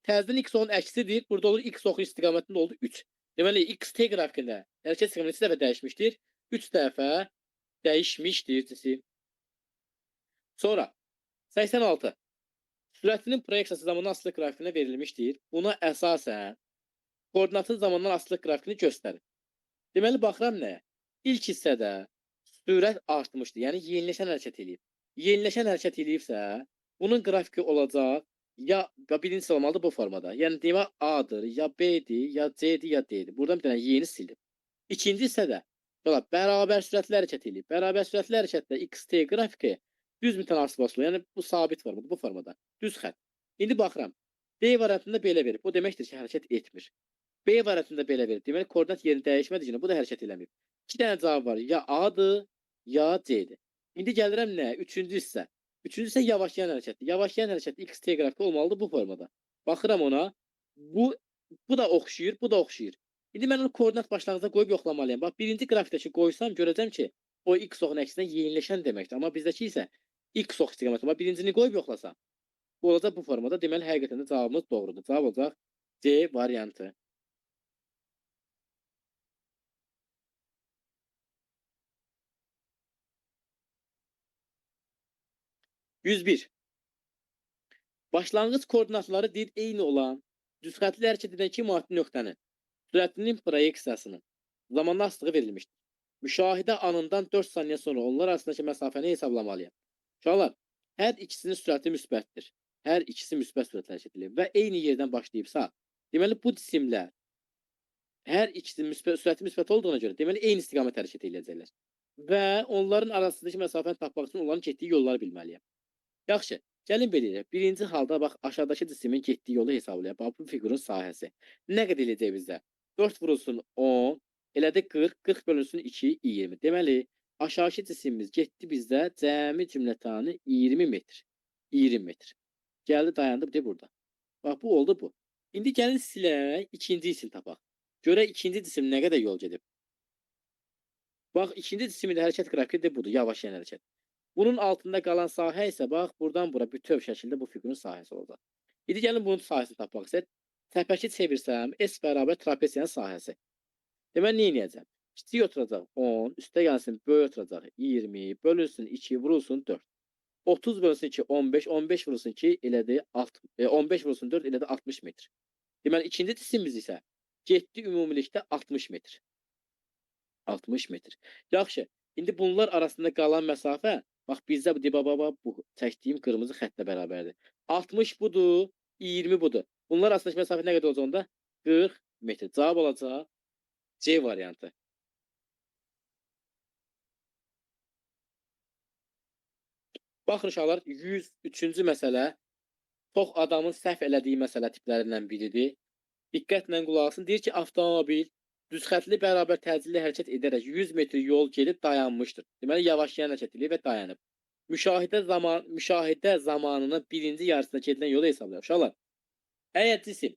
Təzədən x oxun əksidir. Burada olur x oxun istiqamətində oldu 3. Deməli x t qrafikində hərəkət istiqaməti 2 dəfə dəyişmişdir. 3 dəfə dəyişmişdir cisim. Sonra 86. Sürətinin proyeksiyası zamanın asılı qrafikinə verilmişdir. Buna əsasən koordinatın zamandan asılı qrafikini göstərir. Deməli, baxıram nəyə? İlk hissədə sürət artmışdır. Yəni, yeniləşən hərəkət eləyib. Yeniləşən hərəkət eləyibsə, bunun qrafiki olacaq, ya birincisi olmalıdır bu formada. Yəni, demə A-dır, ya B-dir, ya C-dir, ya D-dir. Buradan bir dənə yeni sildim. İkinci hissədə bərabər sürətli hərəkət eləyib. Bərabər sürətli hərəkətdə XT qrafiki düz mütənasib basılır. Yəni, bu sabit formada, bu formada. Düz xətt. İndi baxıram. D variantında belə verib. Bu deməkdir ki, hərəkət etmir. B variantında belə verir. Deməli, koordinat yeri dəyişmədiyi bu da hərəkət eləmir. 2 dənə cavab var. Ya A-dır, ya C-dir. İndi gəlirəm nə? Üçüncü hissə. Üçüncü hissə yavaşlayan hərəkətdir. Yavaşlayan hərəkətdə XT qrafiki olmalıdır bu formada. Baxıram ona. Bu da oxşayır, bu da oxşayır. İndi mən onu koordinat başlanğıcına qoyub yoxlamalıyam. Bax, birinci qrafikdəki qoysam, görəcəm ki, o x oxun əksinə yeniləşən deməkdir. Amma bizdəki isə x ox istiqaməti. Amma birincini qoyub yoxlasam, bu olacaq bu formada. Deməli, həqiqətən də cavabımız doğrudur. Cavab olacaq C variantı. %1. Başlanğıc koordinatları deyir eyni olan düzxətli hərəkət edən iki müvafiq nöqtənin sürətinin proyeksiyasının zamanlı asılığı verilmişdir. Müşahidə anından 4 saniyə sonra onlar arasındakı məsafəni hesablamalıyam. Uşaqlar, hər ikisinin sürəti müsbətdir. Hər ikisi müsbət sürətlə hərəkət edilir və eyni yerdən başlayıbsa, deməli bu cisimlər hər ikisinin sürəti müsbət olduğuna görə deməli eyni istiqamət hərəkət edəcəklər. Və onların arasındakı məsafəni tapmaq üçün onların getdiyi yolları bilməliyəm. Yaxşı, gəlin belə edək. Birinci halda bax aşağıdakı cismin getdiyi yolu hesablayaq. Bax bu fiqurun sahəsi. Nə qədər eləyəcək bizdə? 4 vurulsun 10, elədi 40, 40 bölünsün 2, 20. Deməli, aşağıdakı cisimimiz getdi bizdə cəmi cümlətanı 20 metr. 20 metr. Gəldi dayandı bir də burada. Bax bu oldu bu. İndi gəlin silək, ikinci cisim tapaq. Görək ikinci cisim nə qədər yol gedib. Bax ikinci cisimin hərəkət qrafiki də budur, yavaşlayan hərəkət. Bunun altında qalan sahə isə bax buradan bura bütöv şəkildə bu fiqurun sahəsi olacaq. İndi gəlin bunun sahəsini tapmaq istəyək. Təpəki çevirsəm S bərabər trapesiyanın sahəsi. Deməli nə edəcəm? Kiçik oturacaq 10, üstə gəlsin böyük oturacaq 20, bölünsün 2, vurulsun 4. 30 bölünsün 2, 15, 15 vurulsun 2 elədi 15 vurulsun 4 elədi 60 metr. Deməli ikinci cisimimiz isə getdi ümumilikdə 60 metr. 60 metr. Yaxşı, indi bunlar arasında qalan məsafə bax bizdə bu çəkdiyim qırmızı xəttlə bərabərdir. 60 budur, 20 budur. Bunlar arasındakı məsafə nə qədər olacaq onda? 40 metr. Cavab olacaq C variantı. Baxın uşaqlar, 103-cü məsələ çox adamın səhv elədiyi məsələ tiplərindən biridir. Diqqətlə qulaq asın. Deyir ki, avtomobil düzxətli bərabər təcilli hərəkət edərək 100 metr yol gedib dayanmışdır. Deməli, yavaşlayan hərəkət edib və dayanıb. Müşahidə zamanının birinci yarısında gedilən yolu hesablayaq. Uşaqlar, əgər cisim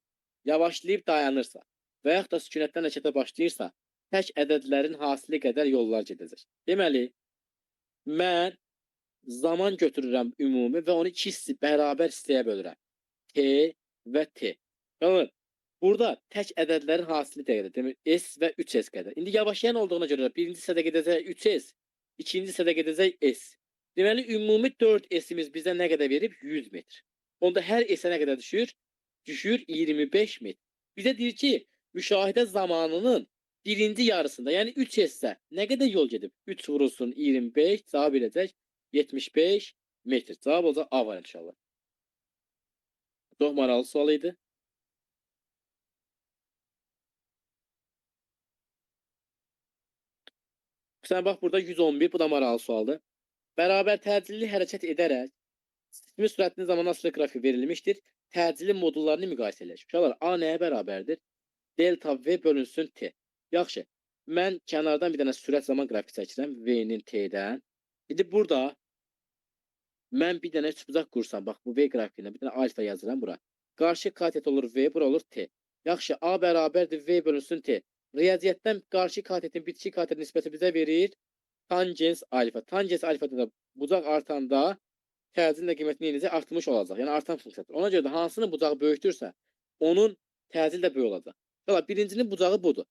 yavaşlayıb dayanırsa və yaxud da sükunətdən hərəkətə başlayırsa, tək ədədlərin hasili qədər yollar gedəcək. Deməli, mən zaman götürürəm ümumi və onu 2 bərabər hissəyə bölürəm. T və T. Qalın. Burada tək ədədlərin hasili qədər, demək S və 3S qədər. İndi yavaşlayan olduğuna görə birinci hissədə gedəcək 3S, ikinci hissədə gedəcək S. Deməli, ümumi 4S'imiz bizə nə qədər verib? 100 metr. Onda hər S-ə nə qədər düşür? Düşür 25 metr. Bizə deyir ki, müşahidə zamanının birinci yarısında, yəni 3S-ə nə qədər yol gedib? 3 vurulsun 25, cavab edəcək 75 metr. Cavab olacaq A variantı inşallah. Çox maraqlı sual idi. Sən bax, burada 111, bu da maraqlı sualdır. Bərabər təcilli hərəkət edərək sismin sürətinin zamanı asılı qrafiki verilmişdir. Təcili modullarını müqayisə edək. Uşaqlar, A nəyə bərabərdir? Delta V bölünsün T. Yaxşı, mən kənardan bir dənə sürət zaman qrafiki çəkirəm V-nin T-dən. İndi burada mən bir dənə üçbucaq qursam, bax bu V qrafikinə bir dənə alfa yazıram bura. Qarşı katet olur V, bura olur T. Yaxşı, A bərabərdir V bölünsün T. Riyaziyyatdan qarşı katetin bitişik katetin nisbəti bizə verir tangens alfa. Tangens alfada da bucaq artanda təcilin də qiyməti neyinəcək? Artmış olacaq. Yəni artan funksiyadır. Ona görə də hansının bucağı böyükdürsə, onun təcil də böyük olacaq. Yola, birincinin bucağı budur.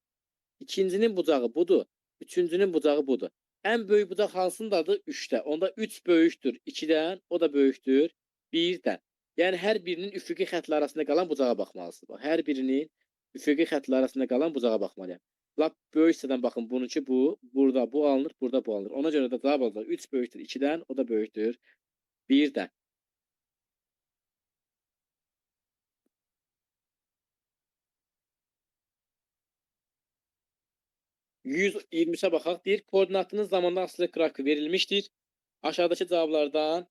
İkincinin bucağı budur. Üçüncünün bucağı budur. Ən böyük bucaq hansındadır? 3-də. Onda 3 böyükdür 2-dən, o da böyükdür 1-dən. Yəni hər birinin üfüqi xəttlər arasında qalan bucağa baxmalısınız. Bax, hər birinin üfüqi xəttlər arasında qalan bucağa baxmalıyam. Lap böyük hissədən baxın, bununki bu, burada bu alınır, burada bu alınır. Ona görə də cavab olacaq 3 böyükdür 2-dən, o da böyükdür 1-dən. %120'e baxaq. Deyir, koordinatının zamandan asılı qrafiki verilmişdir. Aşağıdakı cavablardan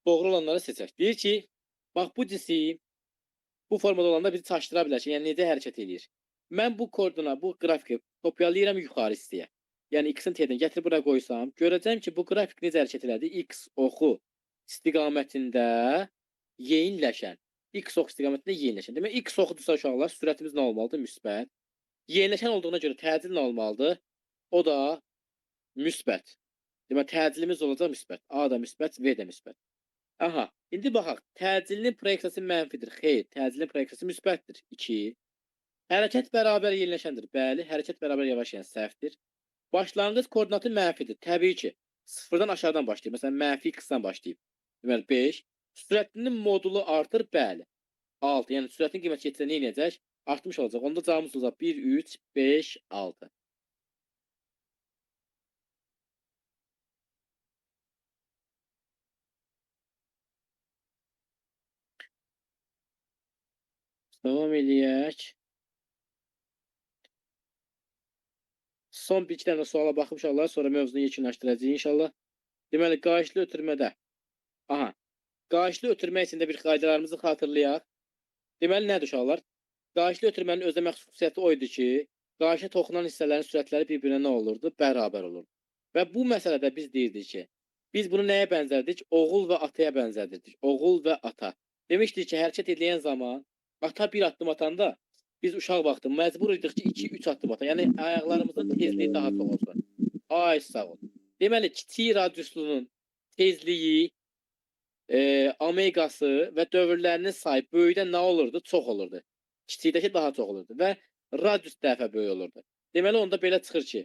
doğru olanları seçək. Deyir ki, bax bu cisim bu formada olanda bizi çaşdıra bilər ki, yəni necə hərəkət edir. Mən bu koordinat, bu qrafiki kopyalayıram yuxarı hissəyə. Yəni x-in t-dən gətirib bura qoysam, görəcəm ki, bu qrafik necə hərəkət elədi? X oxu istiqamətində yeyinləşən. X oxu istiqamətində yeyinləşən. Demək, x oxudursa uşaqlar, sürətimiz nə olmalıdır? Müsbət. Yeniləşən olduğuna görə təcil nə olmalıdır? O da müsbət. Demək, təcilimiz olacaq müsbət. A da müsbət, V də müsbət. Aha, indi baxaq. Təcilinin proyeksiyası mənfidir. Xeyr, təcilinin proyeksiyası müsbətdir. 2. Hərəkət bərabər yeniləşəndir. Bəli, hərəkət bərabər yavaşlayan səhvdir. Başlanğıc koordinatı mənfidir. Təbii ki, sıfırdan aşağıdan başlayıb. Məsələn, mənfi x-dan başlayıb. Deməli, 5. Sürətinin modulu artır. Bəli. 6. Yəni, sürətin qiyməti getsə nə edəcək? Artmış olacaq. Onda cavabımız olacaq 1, 3, 5, 6. Devam eləyək. Son bir iki dənə suala baxıb inşallah, sonra mövzunu yekunlaşdıracağıq inşallah. Deməli, qayışlı ötürmədə. Aha. Qayışlı ötürmə üçün də bir qaydalarımızı xatırlayaq. Deməli, nədir uşaqlar? Qayışlı ötürmənin özə məxsus xüsusiyyəti o idi ki, qayışa toxunan hissələrin sürətləri bir-birinə nə olurdu? Bərabər olurdu. Və bu məsələdə biz deyirdik ki, biz bunu nəyə bənzərdik? Oğul və ataya bənzərdik. Oğul və ata. Demişdik ki, hərəkət edilən zaman ata bir addım atanda biz uşaq vaxtı məcbur idik ki, 2-3 addım ata. Yəni ayaqlarımızın tezliyi daha çox olsun. Ay sağ ol. Deməli, kiçik radiuslunun tezliyi, omegası və dövrlərinin sayı böyükdən nə olurdu? Çox olurdu. Kiçikdəki daha çox olurdu və radius dəfə böyük olurdu. Deməli, onda belə çıxır ki,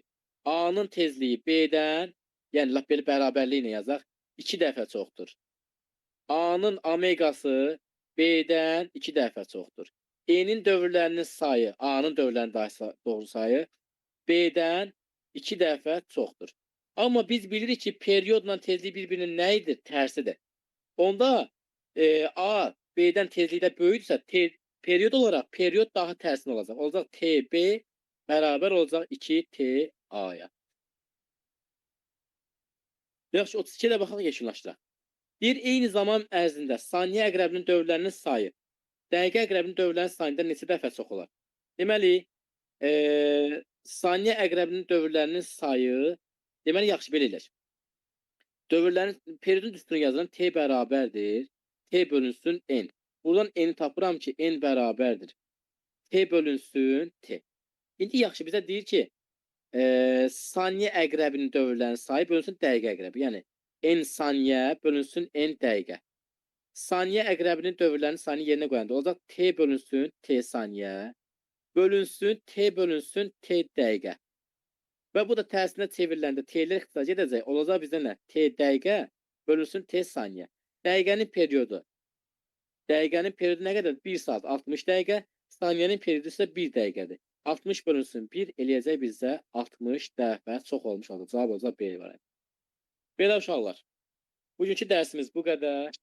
A-nın tezliyi B-dən, yəni lap belə bərabərliyinə yazaq, 2 dəfə çoxdur. A-nın omegası B-dən 2 dəfə çoxdur. E-nin dövrlərinin sayı, A-nın dövrlərinin doğru sayı B-dən 2 dəfə çoxdur. Amma biz bilirik ki, periyodla tezliyi bir-birinin nə idi? Tərsidir. Onda A, B-dən tezlikdə böyükdürsə, periyod olaraq periyod daha tərsinə olacaq. Olacaq TB bərabər olacaq 2TA-ya. Yaxşı, 32-də baxaq, yekunlaşdıraq. Deyir, eyni zaman ərzində saniyə əqrəbinin dövrlərinin sayı dəqiqə əqrəbinin dövrlərinin sayında neçə dəfə çox olar? Deməli, saniyə əqrəbinin dövrlərinin sayı, deməli, yaxşı, belə elək. Dövrlərin, periyodun üstünü yazılan T bərabərdir. T bölünsün N. Buradan N tapıram ki, N bərabərdir. T bölünsün T. İndi yaxşı, bizə deyir ki, saniyə əqrəbinin dövrlərinin sayı bölünsün dəqiqə əqrəbi. Yəni, N saniyə bölünsün N dəqiqə. Saniyə əqrəbinin dövrlərinin sayını yerinə qoyanda olacaq T bölünsün T saniyə, bölünsün T bölünsün T dəqiqə. Və bu da tərsinə çevriləndə T'lər ixtisas edəcək. Olacaq bizdə nə? T dəqiqə bölünsün T saniyə. Dəqiqənin periyodu. Dəqiqənin periyodu nə qədər? 1 saat 60 dəqiqə. Saniyənin periyodu isə 1 dəqiqədir. 60 bölünsün 1 eləyəcək bizdə 60 dəfə çox olmuş olacaq. Cavab olacaq B variantı. Belə uşaqlar. Bugünkü dərsimiz bu qədər.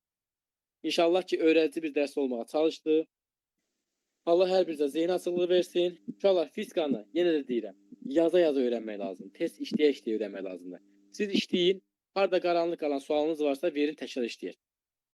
İnşallah ki, öyrədici bir dərs olmağa çalışdı. Allah hər birinizə zeyn açıqlığı versin. Uşaqlar, fizikanı yenə də deyirəm. Yaza-yaza öyrənmək lazım. Test işləyə-işləyə öyrənmək lazımdır. Siz işləyin. Harada qaranlıq qalan sualınız varsa verin, təkrar işləyək.